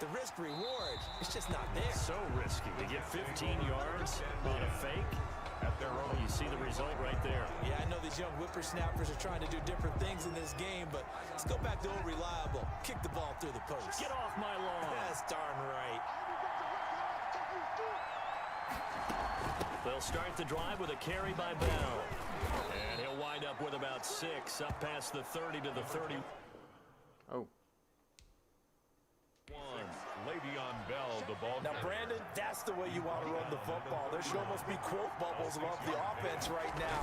the risk-reward, it's just not there. So risky to get 15 yards on a fake. At their own. You see the result right there. Yeah, I know these young whippersnappers are trying to do different things in this game, but let's go back to old reliable. Kick the ball through the post. Get off my lawn. That's darn right. They'll start the drive with a carry by Bell. And he'll wind up with about 6 up past the 30 to the 30. Oh. Le'Veon Bell, the ball Now, Brandon, that's the way you want to run the football. There should almost be quote bubbles above the offense right now.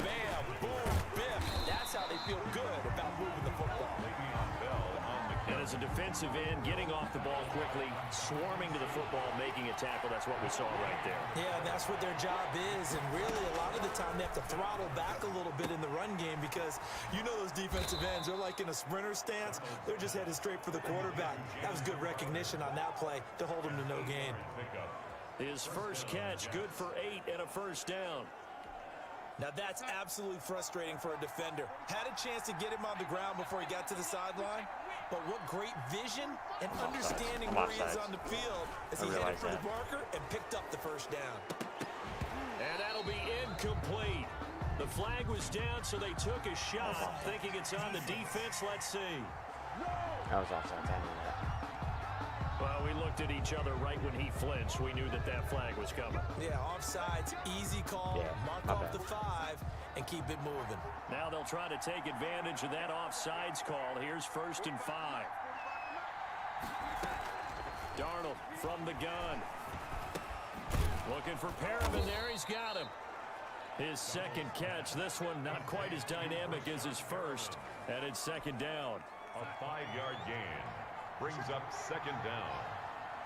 Bam, boom, biff. That's how they feel good about moving the football. Le'Veon Bell on the And as a defensive end, getting off the ball quickly, swarming to the football, making a tackle, that's what we saw right there. Yeah, that's what their job is, and really a lot of the time they have to throttle back a little bit in the run game because you know those defensive ends, they're like in a sprinter stance. They're just headed straight for the quarterback. That was good recognition on that play to hold him to no gain. pickup. His first catch, good for 8 and a first down. Now that's absolutely frustrating for a defender. Had a chance to get him on the ground before he got to the sideline, but what great vision and understanding where he is on the field as he headed for the marker and picked up the first down. And that'll be incomplete. The flag was down, so they took a shot, thinking it's on the defense. Let's see. That was offside. I knew that. Well, we looked at each other right when he flinched. We knew that that flag was coming. Yeah, offsides, easy call, mark off the 5, and keep it moving. Now they'll try to take advantage of that offsides call. Here's 1st and 5. Darnold from the gun. Looking for Perriman there. He's got him. His second catch. This one not quite as dynamic as his first. And it's 2nd down. A 5-yard gain brings up 2nd down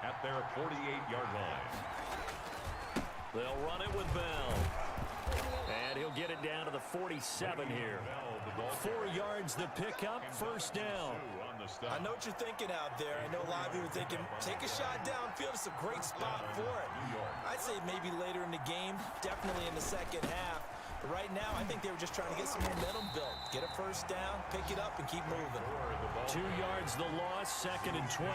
at their 48-yard line. They'll run it with Bell. And he'll get it down to the 47 here. 4 yards the pickup, 1st down. I know what you're thinking out there. I know a lot of you are thinking, take a shot downfield. It's a great spot for it. I'd say maybe later in the game, definitely in the second half. But right now, I think they were just trying to get some momentum built. Get a first down, pick it up, and keep moving. 2 yards the loss, 2nd and 12.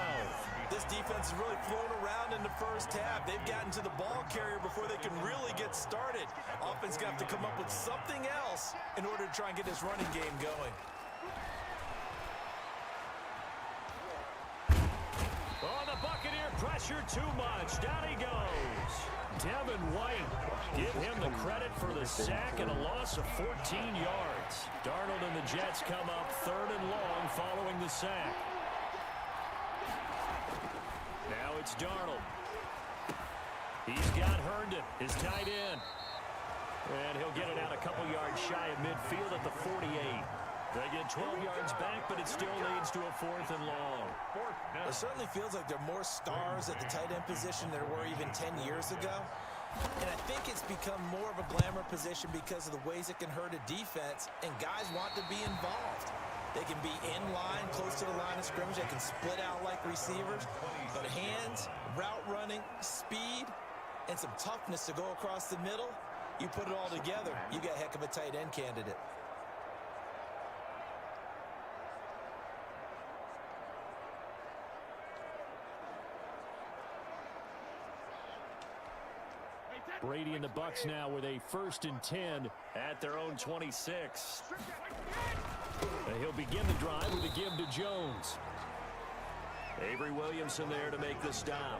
This defense is really flown around in the first half. They've gotten to the ball carrier before they can really get started. Offense got to come up with something else in order to try and get this running game going. Oh, the Buccaneer pressure too much. Down he goes. Devin White, give him the credit for the sack and a loss of 14 yards. Darnold and the Jets come up 3rd and long following the sack. Now it's Darnold. He's got Herndon, his tight end. And he'll get it out a couple yards shy of midfield at the 48. They get 12 yards back, but it still leads to a 4th and long. It certainly feels like there are more stars at the tight end position than there were even 10 years ago. And I think it's become more of a glamour position because of the ways it can hurt a defense, and guys want to be involved. They can be in line, close to the line of scrimmage. They can split out like receivers. But hands, route running, speed, and some toughness to go across the middle, you put it all together, you got a heck of a tight end candidate. Brady and the Bucs now with a 1st and 10 at their own 26. And he'll begin the drive with a give to Jones. Avery Williamson there to make the stop.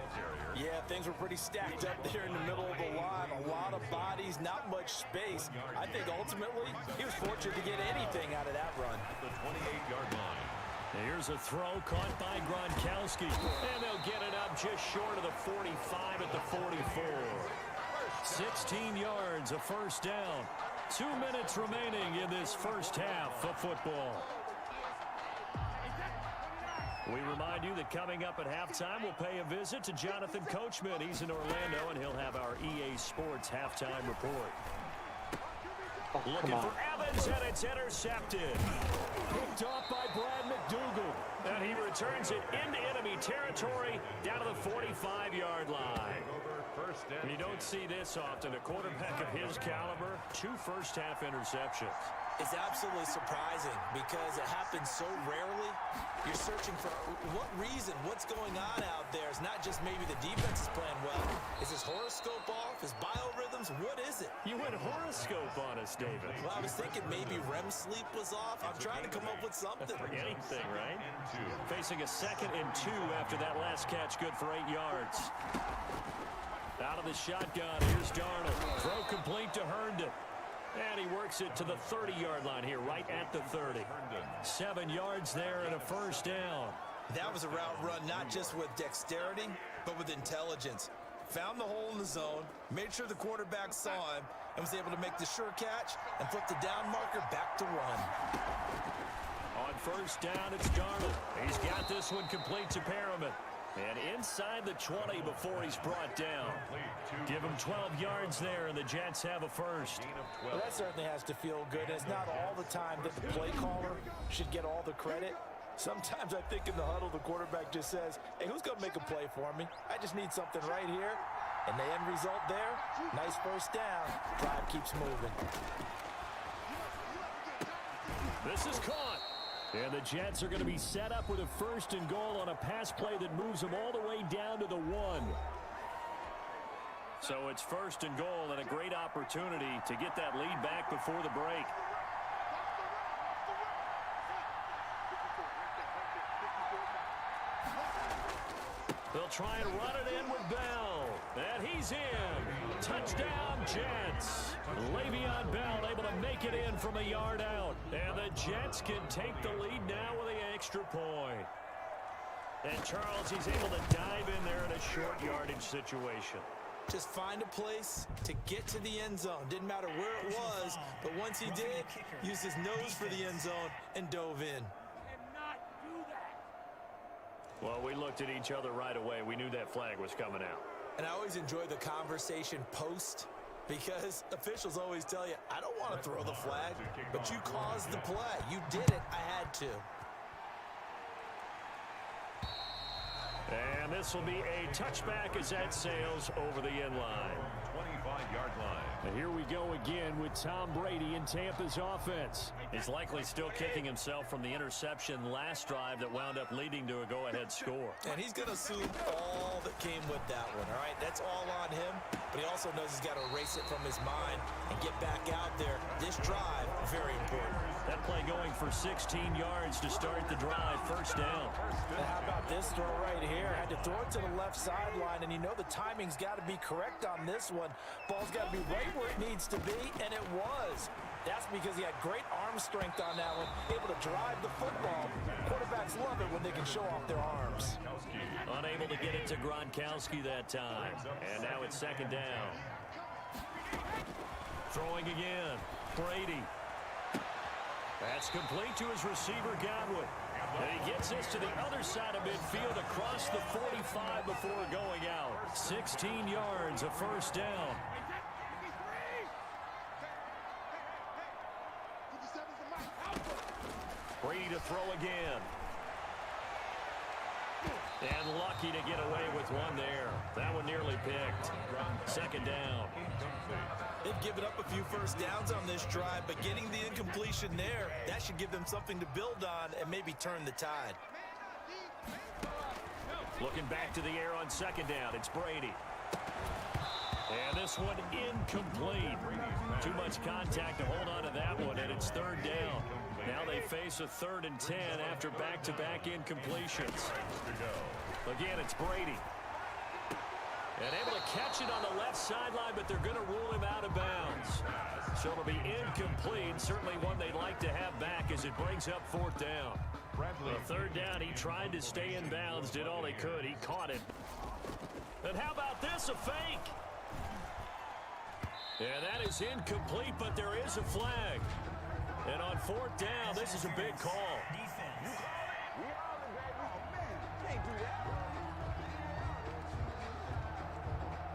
Yeah, things were pretty stacked up there in the middle of the line. A lot of bodies, not much space. I think ultimately he was fortunate to get anything out of that run. The 28-yard line. Here's a throw caught by Gronkowski. And they'll get it up just short of the 45 at the 44. 16 yards, a 1st down. 2 minutes remaining in this first half of football. We remind you that coming up at halftime, we'll pay a visit to Jonathan Coachman. He's in Orlando, and he'll have our EA Sports halftime report. Looking for Evans, and it's intercepted. Picked off by Brad McDougal. And he returns it into enemy territory down to the 45-yard line. You don't see this often. A quarterback of his caliber, 2 first-half interceptions. It's absolutely surprising because it happens so rarely. You're searching for what reason, what's going on out there. It's not just maybe the defense is playing well. Is his horoscope off? His biorhythms? What is it? You went horoscope on us, David. Well, I was thinking maybe REM sleep was off. I'm trying to come up with something. Anything, right? Facing a 2nd and 2 after that last catch, good for 8 yards. Out of the shotgun, here's Darnold. Throw complete to Herndon. And he works it to the 30-yard line here, right at the 30. 7 yards there and a 1st down. That was a route run not just with dexterity, but with intelligence. Found the hole in the zone, made sure the quarterback saw him, and was able to make the sure catch and flip the down marker back to run. On first down, it's Darnold. He's got this one complete to Perriman. And inside the 20 before he's brought down. Give him 12 yards there, and the Jets have a first. Well, that certainly has to feel good. It's not all the time that the play caller should get all the credit. Sometimes I think in the huddle, the quarterback just says, hey, who's going to make a play for me? I just need something right here. And the end result there, nice first down. Drive keeps moving. This is caught. And the Jets are going to be set up with a first and goal on a pass play that moves them all the way down to the 1. So it's first and goal and a great opportunity to get that lead back before the break. They'll try and run it in with Bell. And he's in. Touchdown, Jets. Le'Veon Bell able to make it in from a yard out. And the Jets can take the lead now with an extra point. And Charles, he's able to dive in there in a short yardage situation. Just find a place to get to the end zone. Didn't matter where it was, but once he did, used his nose for the end zone and dove in. Well, we looked at each other right away. We knew that flag was coming out. And I always enjoy the conversation post, because officials always tell you, I don't want to throw the flag, but you caused the play. You did it. I had to. And this will be a touchback as that sails over the end line. 25-yard line. And here we go again with Tom Brady in Tampa's offense. He's likely still kicking himself from the interception last drive that wound up leading to a go-ahead score. And he's going to assume all that came with that one, all right? That's all on him, but he also knows he's got to erase it from his mind and get back out there. This drive, very important. That play going for 16 yards to start the drive, first down. And how about this throw right here? Had to throw it to the left sideline, and you know the timing's got to be correct on this one. Ball's got to be right where it needs to be, and it was. That's because he had great arm strength on that one, able to drive the football. Quarterbacks love it when they can show off their arms. Unable to get it to Gronkowski that time. And now it's second down. Throwing again. Brady. That's complete to his receiver, Godwin. And he gets this to the other side of midfield across the 45 before going out. 16 yards, a first down. Brady to throw again. And lucky to get away with one there. That one nearly picked. Second down. They've given up a few first downs on this drive, but getting the incompletion there, that should give them something to build on and maybe turn the tide. Looking back to the air on second down, it's Brady. And this one incomplete. Too much contact to hold on to that one, and it's third down. Now they face a 3rd and 10 after back-to-back incompletions. Again, it's Brady. And able to catch it on the left sideline, but they're going to rule him out of bounds. So it'll be incomplete. Certainly one they'd like to have back as it brings up 4th down. The 3rd down, he tried to stay in bounds, did all he could. He caught it. And how about this, a fake? Yeah, that is incomplete, but there is a flag. And on 4th down, this is a big call. Defense.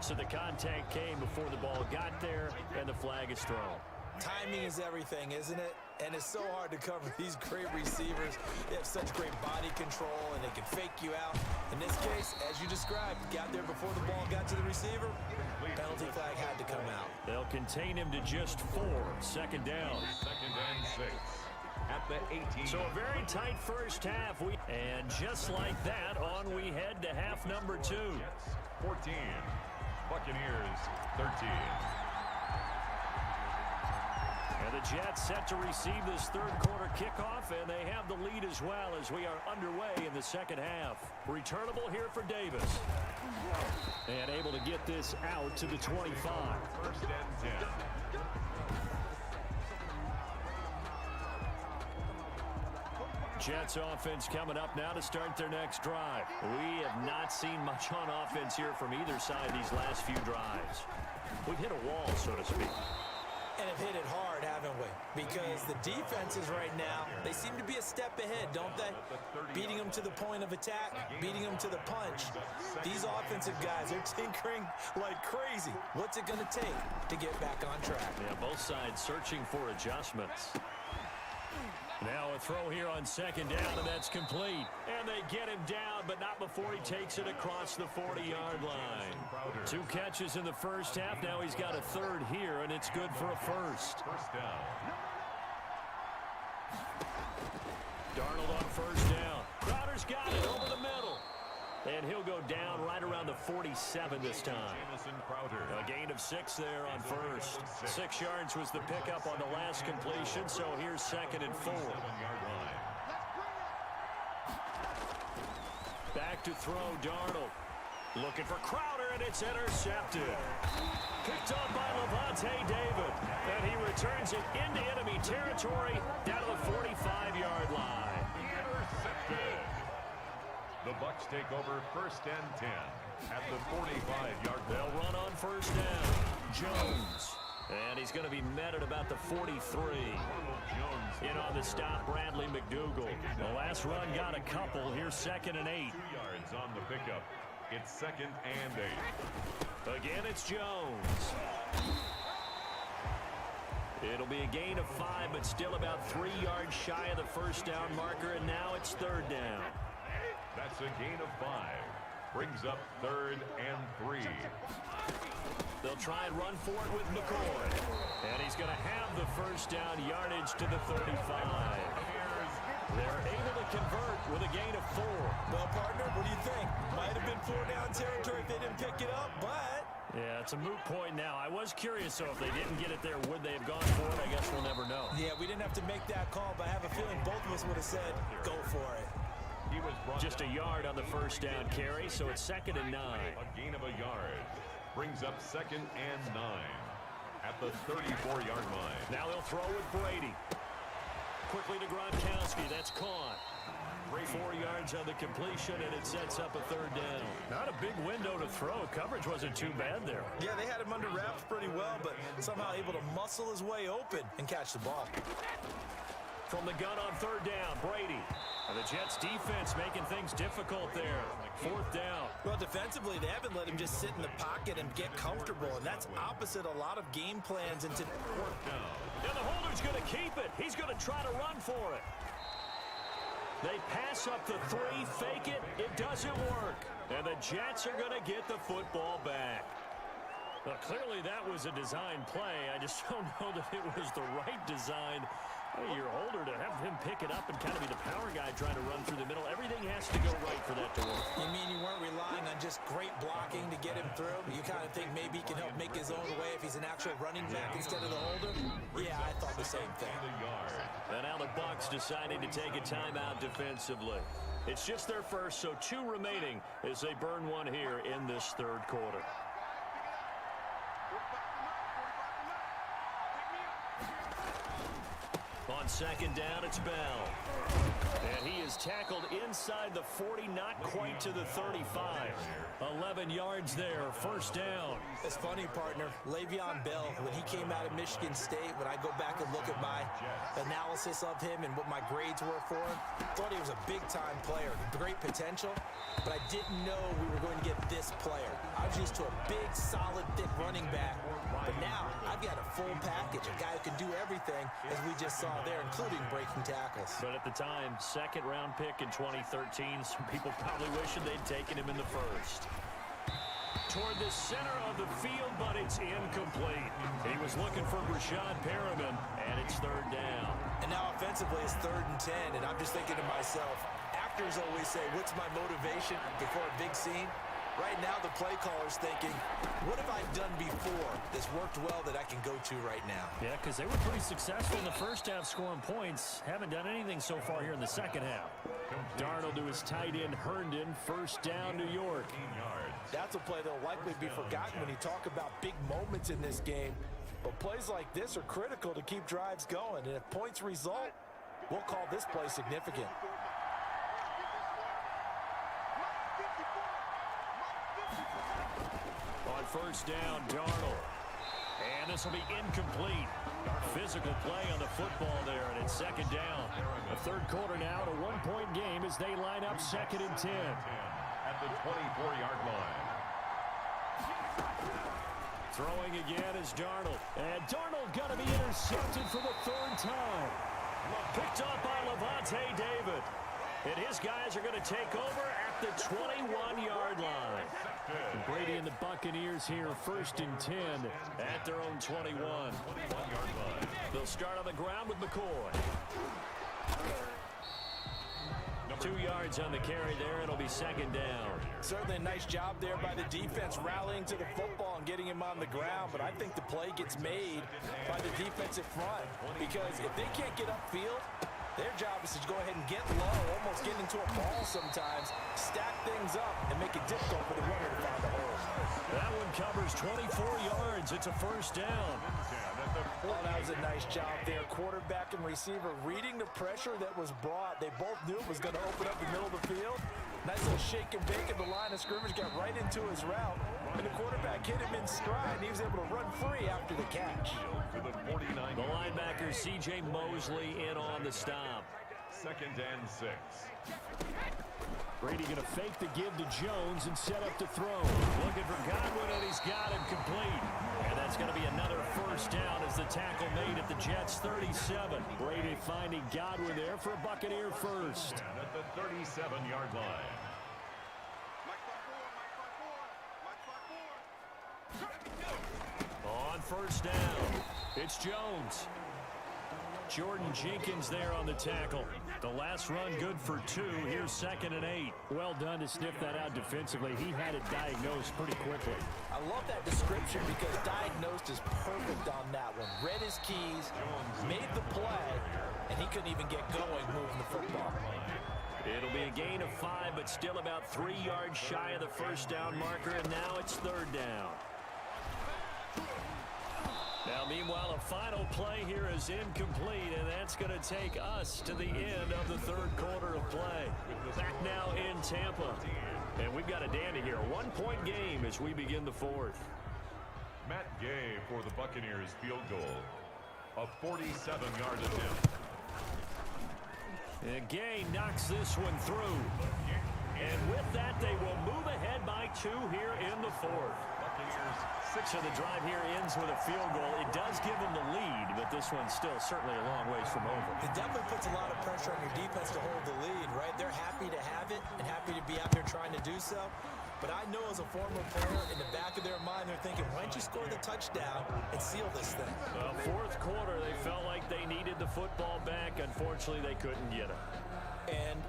So the contact came before the ball got there, and the flag is thrown. Timing is everything, isn't it? And it's so hard to cover these great receivers. They have such great body control, and they can fake you out. In this case, as you described, got there before the ball got to the receiver. Penalty flag had to come out. They'll contain him to just 4. Second down. 2nd and 6 at the 18. So a very tight first half. And just like that, on we head to half number 2. 14. Buccaneers 13. And the Jets set to receive this 3rd quarter kickoff, and they have the lead as well as we are underway in the second half. Returnable here for Davis. And able to get this out to the 25. 1st and 10. Jets offense coming up now to start their next drive. We have not seen much on offense here from either side these last few drives. We've hit a wall, so to speak. And have hit it hard, haven't we? Because the defenses right now, they seem to be a step ahead, don't they? Beating them to the point of attack, beating them to the punch. These offensive guys, they're tinkering like crazy. What's it going to take to get back on track? Yeah, both sides searching for adjustments. Now a throw here on second down, and that's complete. And they get him down, but not before he takes it across the 40-yard line. 2 catches in the first half. Now he's got a third here, and it's good for a first. First down. Darnold on first down. Crowder's got it over the middle. And he'll go down right around the 47 this time. A gain of 6 there on first. 6 yards was the pickup on the last completion, so here's 2nd and 4. Back to throw, Darnold. Looking for Crowder, and it's intercepted. Picked up by Levante David. And he returns it into enemy territory down to the 45-yard line. Intercepted. The Bucs take over 1st and 10 at the 45-yard line. They'll run on first down. Jones. And he's going to be met at about the 43. In on the stop, Bradley McDougal. The last run got a couple. Here's 2nd and 8. 2 yards on the pickup. It's 2nd and 8. Again, it's Jones. It'll be a gain of 5, but still about 3 yards shy of the first down marker, and now it's 3rd down. That's a gain of 5. Brings up 3rd and 3. They'll try and run for it with McCoy. And he's going to have the first down yardage to the 35. They're able to convert with a gain of 4. Well, partner, what do you think? Might have been 4-down territory if they didn't pick it up, but... Yeah, it's a moot point now. I was curious, so if they didn't get it there, would they have gone for it? I guess we'll never know. Yeah, we didn't have to make that call, but I have a feeling both of us would have said, go for it. He was just a yard on the first down carry, so it's 2nd and 9. A gain of a yard. Brings up 2nd and 9 at the 34-yard line. Now they'll throw with Brady. Quickly to Gronkowski. That's caught. 4 yards on the completion, and it sets up a 3rd down. Not a big window to throw. Coverage wasn't too bad there. Yeah, they had him under wraps pretty well, but somehow able to muscle his way open and catch the ball. From the gun on 3rd down, Brady. And the Jets defense making things difficult there. 4th down. Well, defensively, they haven't let him just sit in the pocket and get comfortable, and that's opposite a lot of game plans. And 4th down. And the holder's going to keep it. He's going to try to run for it. They pass up the 3, fake it. It doesn't work. And the Jets are going to get the football back. Well, clearly that was a design play. I just don't know that it was the right design. Hey, your holder to have him pick it up and kind of be the power guy trying to run through the middle. Everything has to go right for that to work. You mean you weren't relying on just great blocking to get him through? You kind of think maybe he can help make his own way if he's an actual running back instead of the holder? Yeah, I thought the same thing. And now the Bucs deciding to take a timeout defensively. It's just their first, so 2 remaining as they burn one here in this 3rd quarter. On 2nd down, it's Bell. And he is tackled inside the 40, not quite to the 35. 11 yards there, 1st down. It's funny, partner. Le'Veon Bell, when he came out of Michigan State, when I go back and look at my analysis of him and what my grades were for him, thought he was a big-time player, great potential, but I didn't know we were going to get this player. I was used to a big, solid, thick running back, but now I've got a full package, a guy who can do everything, as we just saw there, including breaking tackles. But at the time, 2nd round pick in 2013, some people probably wishing they'd taken him in the 1st. Toward the center of the field, but it's incomplete. He was looking for Rashad Perriman, and it's 3rd down. And now offensively, it's 3rd and 10, and I'm just thinking to myself, actors always say, what's my motivation before a big scene? Right now, the play caller's thinking, what have I done before that's worked well that I can go to right now? Yeah, because they were pretty successful in the first half scoring points. Haven't done anything so far here in the second half. Darnold to his tight end, Herndon. 1st down, New York. That's a play that'll likely be forgotten when you talk about big moments in this game. But plays like this are critical to keep drives going. And if points result, we'll call this play significant. On first down, Darnold. And this will be incomplete. Physical play on the football there, and it's second down. The third quarter now, a one-point game as they line up second and 10. At the 24-yard line. Throwing again is Darnold. And Darnold going to be intercepted for the third time. Picked off by Levante David. And his guys are going to take over at the 21-yard line. Brady and the Buccaneers here, first and 10 at their own 21. They'll start on the ground with McCoy. 2 yards on the carry there. It'll be second down. Certainly a nice job there by the defense rallying to the football and getting him on the ground, but I think the play gets made by the defensive front because if they can't get upfield, their job is to go ahead and get low, almost get into a ball sometimes, stack things up, and make it difficult for the runner to find a hole. That one covers 24 yards. It's a first down. Oh, that was a nice job there. Quarterback and receiver reading the pressure that was brought. They both knew it was going to open up the middle of the field. Nice little shake and bake at the line of scrimmage, got right into his route. And the quarterback hit him in stride, and he was able to run free after the catch. The linebacker, C.J. Mosley, in on the stop. Second and 6. Brady going to fake the give to Jones and set up to throw. Looking for Godwin, and he's got him complete. And that's going to be another first down as the tackle made at the Jets' 37. Brady finding Godwin there for a Buccaneer first. And at the 37-yard line. On first down, it's Jones. Jordan Jenkins there on the tackle. The last run good for 2. Here's second and 8. Well done to sniff that out defensively. He had it diagnosed pretty quickly. I love that description because diagnosed is perfect on that one. Read his keys, made the play, and he couldn't even get going moving the football. It'll be a gain of 5, but still about 3 yards shy of the first down marker, and now it's third down. Now, meanwhile, a final play here is incomplete, and that's going to take us to the end of the third quarter of play. Back now in Tampa. And we've got a dandy here. A one-point game as we begin the fourth. Matt Gay for the Buccaneers field goal. A 47-yard attempt. And Gay knocks this one through. And with that, they will move ahead by 2 here in the fourth. So the drive here ends with a field goal. It does give them the lead, but this one's still certainly a long ways from over. It definitely puts a lot of pressure on your defense to hold the lead, right? They're happy to have it and happy to be out there trying to do so. But I know as a former player, in the back of their mind, they're thinking, why don't you score the touchdown and seal this thing? Fourth quarter, they felt like they needed the football back. Unfortunately, they couldn't get it. And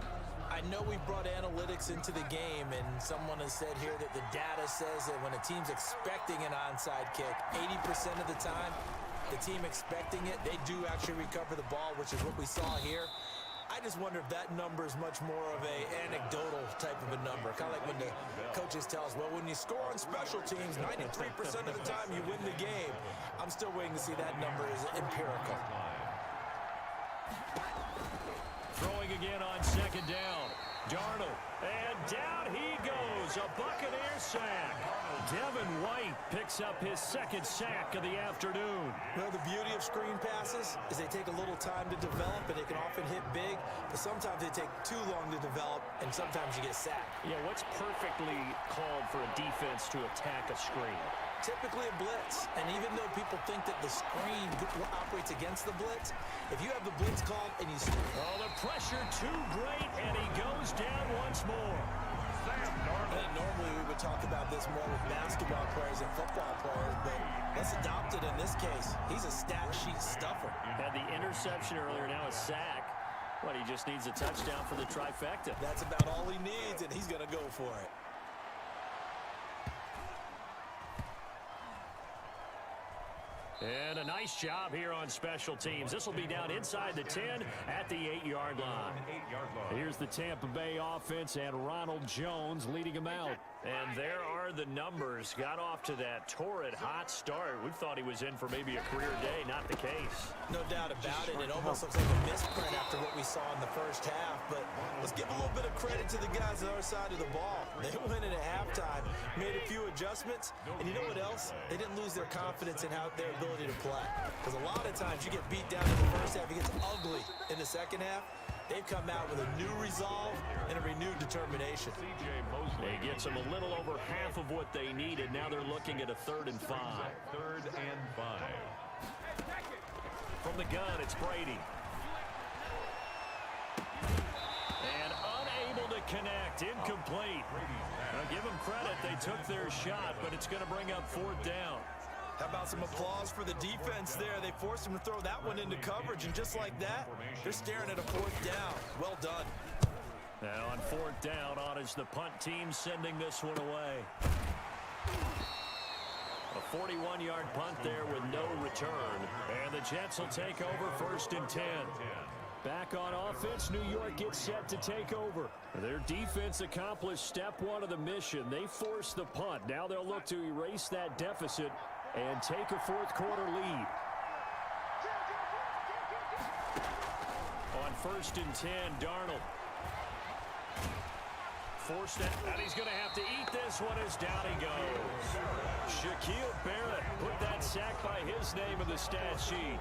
I know we brought analytics into the game, and someone has said here that the data says that when a team's expecting an onside kick, 80% of the time, the team expecting it, they do actually recover the ball, which is what we saw here. I just wonder if that number is much more of a anecdotal type of a number. Kind of like when the coaches tell us, well, when you score on special teams, 93% of the time you win the game. I'm still waiting to see that number is empirical. Throwing again on second down. Darnold. And down he goes. A Buccaneer sack. Devin White picks up his second sack of the afternoon. Well, the beauty of screen passes is they take a little time to develop, and they can often hit big, but sometimes they take too long to develop, and sometimes you get sacked. Yeah, what's perfectly called for a defense to attack a screen? Typically a blitz, and even though people think that the screen operates against the blitz, if you have the blitz called and you... Oh, the pressure too great, and he goes down once more. I think normally we would talk about this more with basketball players and football players, but let's adopt it in this case. He's a stat sheet stuffer. Had the interception earlier, now a sack. But he just needs a touchdown for the trifecta. That's about all he needs, and he's going to go for it. And a nice job here on special teams. This will be down inside the 10 at the 8-yard line. Here's the Tampa Bay offense and Ronald Jones leading them out. And there are the numbers. Got off to that torrid hot start. We thought he was in for maybe a career day. Not the case. No doubt about it. It almost looks like a misprint after what we saw in the first half. But let's give a little bit of credit to the guys on the other side of the ball. They went in at halftime, made a few adjustments. And you know what else? They didn't lose their confidence in their ability to play. Because a lot of times you get beat down in the first half. It gets ugly in the second half. They've come out with a new resolve and a renewed determination. It gets them a little over half of what they needed. Now they're looking at a 3rd and 5. 3rd and 5. From the gun, it's Brady. And unable to connect. Incomplete. Now give them credit. They took their shot, but it's going to bring up 4th down. How about some applause for the defense there? They forced him to throw that one into coverage, and just like that, they're staring at a 4th down. Well done. Now on 4th down, on is the punt team sending this one away. A 41-yard punt there with no return. And the Jets will take over 1st and 10. Back on offense, New York gets set to take over. Their defense accomplished step 1 of the mission. They forced the punt. Now they'll look to erase that deficit and take a 4th quarter lead. On 1st and 10, Darnold. Forced it, and he's going to have to eat this one as down he goes. Shaquille Barrett put that sack by his name in the stat sheet.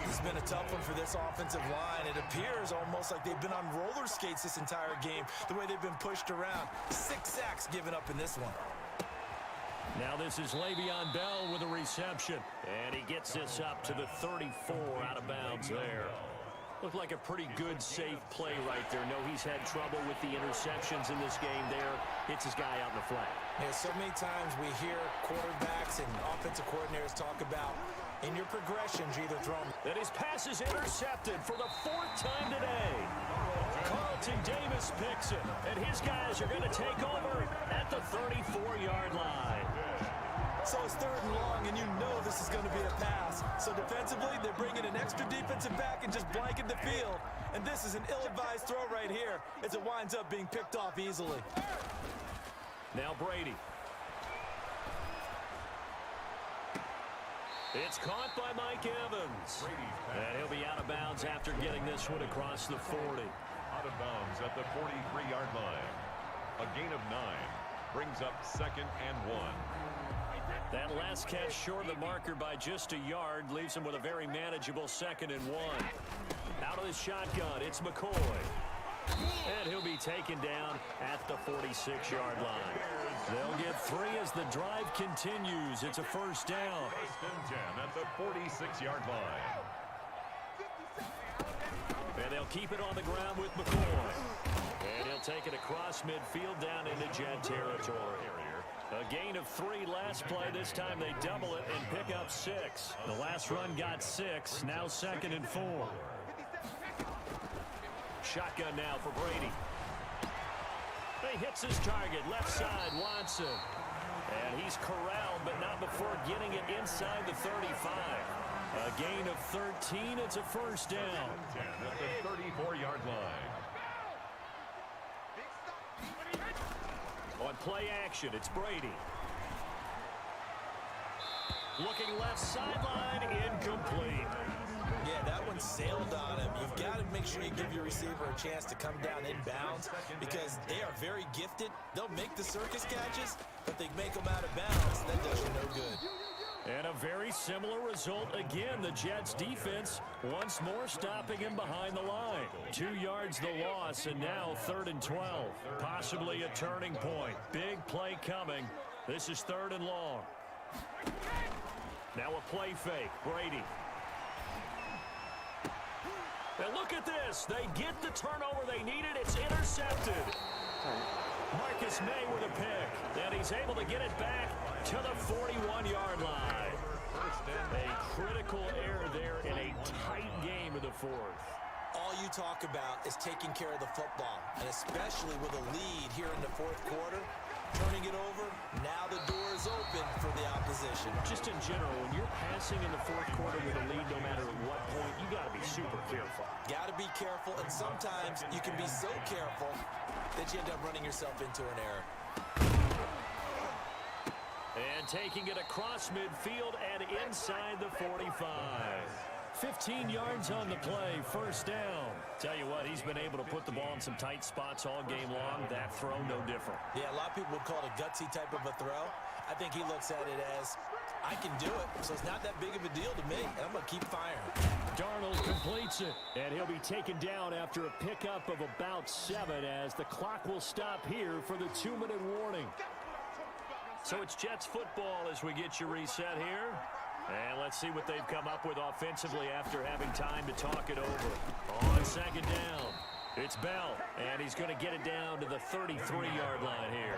It's been a tough one for this offensive line. It appears almost like they've been on roller skates this entire game, the way they've been pushed around. 6 sacks given up in this one. Now this is Le'Veon Bell with a reception. And he gets this up to the 34 out of bounds there. Looked like a pretty good, safe play right there. No, he's had trouble with the interceptions in this game there. Hits his guy out in the flat. Yeah, so many times we hear quarterbacks and offensive coordinators talk about in your progressions, you either throw them. And his pass is intercepted for the 4th time today. Carlton Davis picks it, and his guys are going to take over at the 34-yard line. So it's 3rd and long, and you know this is going to be a pass. So defensively, they're bringing an extra defensive back and just blanket the field. And this is an ill-advised throw right here as it winds up being picked off easily. Now Brady. It's caught by Mike Evans. And he'll be out of bounds after getting this one across the 40. Out of bounds at the 43-yard line. A gain of 9 brings up 2nd and 1. That last catch short of the marker by just a yard leaves him with a very manageable 2nd and 1. Out of the shotgun, it's McCoy. And he'll be taken down at the 46-yard line. They'll get 3 as the drive continues. It's a 1st down. 1st and 10 at the 46-yard line. And they'll keep it on the ground with McCoy. And he'll take it across midfield down into Jet territory. A gain of 3 last play. This time they double it and pick up 6. The last run got 6. Now 2nd and 4. Shotgun now for Brady. He hits his target. Left side, Watson. And he's corralled, but not before getting it inside the 35. A gain of 13. It's a 1st down. 10 at the 34-yard line. On play action, it's Brady. Looking left sideline, incomplete. Yeah, that one sailed on him. You've got to make sure you give your receiver a chance to come down inbounds because they are very gifted. They'll make the circus catches, but they make them out of bounds. That does you no good. And a very similar result again. The Jets defense once more stopping him behind the line. 2 yards the loss, and now 3rd and 12. Possibly a turning point. Big play coming. This is 3rd and long. Now a play fake. Brady. And look at this. They get the turnover they needed. It's intercepted. Marcus May with a pick. And he's able to get it back to the 41-yard line. A critical error there in a tight game of the 4th. All you talk about is taking care of the football, and especially with a lead here in the 4th quarter, turning it over, now the door is open for the opposition. Just in general, when you're passing in the 4th quarter with a lead, no matter at what point, you got to be super careful. Got to be careful, and sometimes you can be so careful that you end up running yourself into an error. And taking it across midfield and inside the 45. 15 yards on the play, first down. Tell you what, he's been able to put the ball in some tight spots all game long. That throw, no different. Yeah, a lot of people would call it a gutsy type of a throw. I think he looks at it as, I can do it, so it's not that big of a deal to me, and I'm going to keep firing. Darnold completes it, and he'll be taken down after a pickup of about 7 as the clock will stop here for the 2-minute warning. So it's Jets football as we get you reset here. And let's see what they've come up with offensively after having time to talk it over. On second down, it's Bell, and he's going to get it down to the 33-yard line here.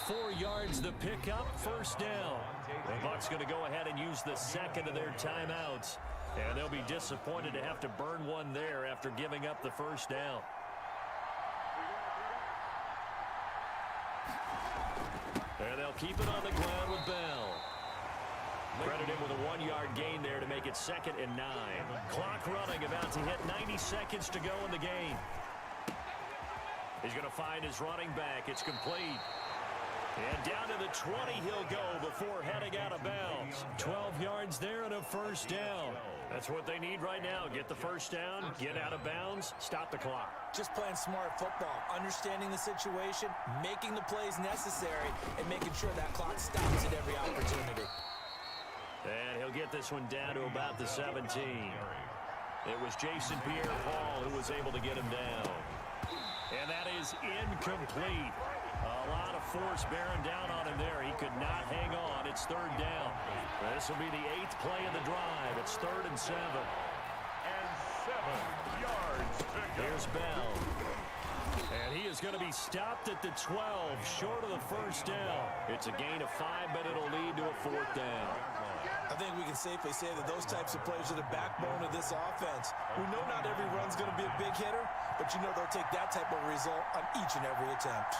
4 yards the pickup, first down. The Bucs going to go ahead and use the second of their timeouts. And they'll be disappointed to have to burn one there after giving up the first down. And they'll keep it on the ground with Bell. Credit him with a 1-yard gain there to make it 2nd and 9. Clock running, about to hit 90 seconds to go in the game. He's going to find his running back. It's complete. And down to the 20 he'll go before heading out of bounds. 12 yards there and a first down. That's what they need right now. Get the first down, get out of bounds, stop the clock. Just playing smart football, understanding the situation, making the plays necessary, and making sure that clock stops at every opportunity. And he'll get this one down to about the 17. It was Jason Pierre-Paul who was able to get him down. And that is incomplete. A lot of force bearing down on him there. He could not hang on. It's 3rd down. This will be the 8th play of the drive. It's 3rd and 7. And 7 yards. Here's Bell. And he is going to be stopped at the 12, short of the first down. It's a gain of 5, but it'll lead to a 4th down. I think we can safely say that those types of plays are the backbone of this offense. We know not every run's going to be a big hitter, but you know they'll take that type of result on each and every attempt.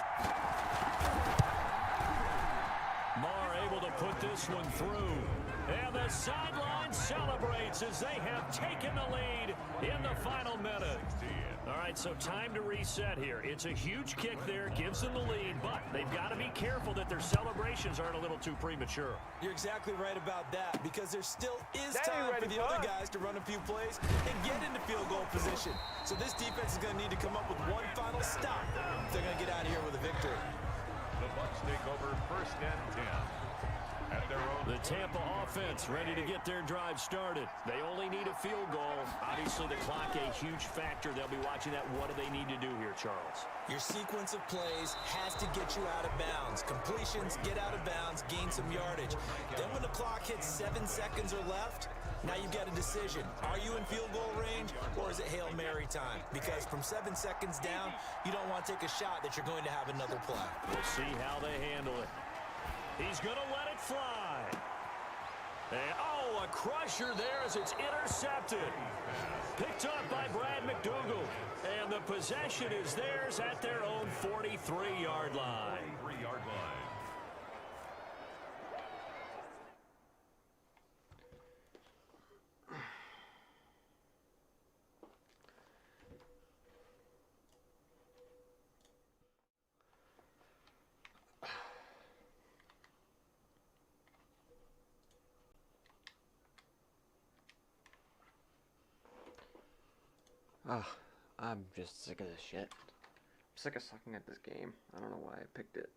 Marr able to put this one through. And the sideline celebrates as they have taken the lead in the final minute. All right, so time to reset here. It's a huge kick there, gives them the lead, but they've got to be careful that their celebrations aren't a little too premature. You're exactly right about that, because there still is time for the other guys to run a few plays and get into field goal position. So this defense is going to need to come up with one final stop if they're going to get out of here with a victory. The Bucs take over 1st and 10. At their own. The Tampa offense ready to get their drive started. They only need a field goal. Obviously, the clock a huge factor. They'll be watching that. What do they need to do here, Charles? Your sequence of plays has to get you out of bounds. Completions, get out of bounds, gain some yardage. Then when the clock hits 7 seconds or left, now you've got a decision. Are you in field goal range, or is it Hail Mary time? Because from 7 seconds down, you don't want to take a shot that you're going to have another play. We'll see how they handle it. He's going to let it fly. And, oh, a crusher there as it's intercepted. Picked up by Brad McDougal. And the possession is theirs at their own 43-yard line. 43-yard line. I'm just sick of this shit. I'm sick of sucking at this game. I don't know why I picked it.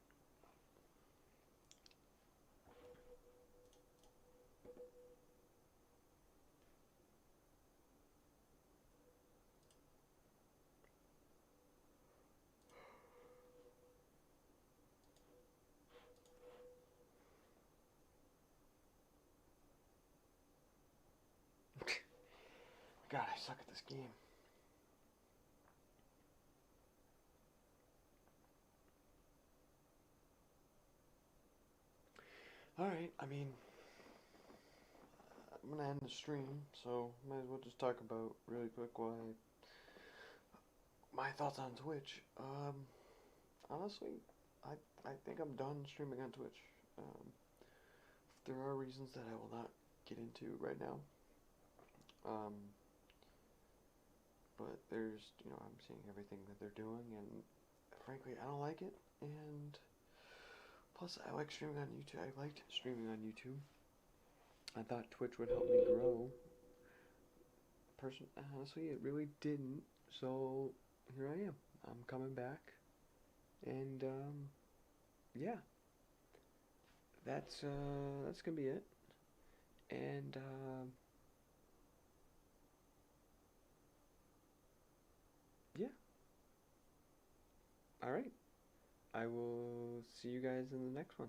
God, I suck at this game. Alright, I mean, I'm gonna end the stream, so might as well just talk about really quick my thoughts on Twitch. Honestly, I think I'm done streaming on Twitch. There are reasons that I will not get into right now. But there's, I'm seeing everything that they're doing, and frankly, I don't like it, and Plus, I like streaming on YouTube. I liked streaming on YouTube. I thought Twitch would help me grow. Honestly, it really didn't. So here I am. I'm coming back, and yeah, that's gonna be it. And yeah. All right. I will see you guys in the next one.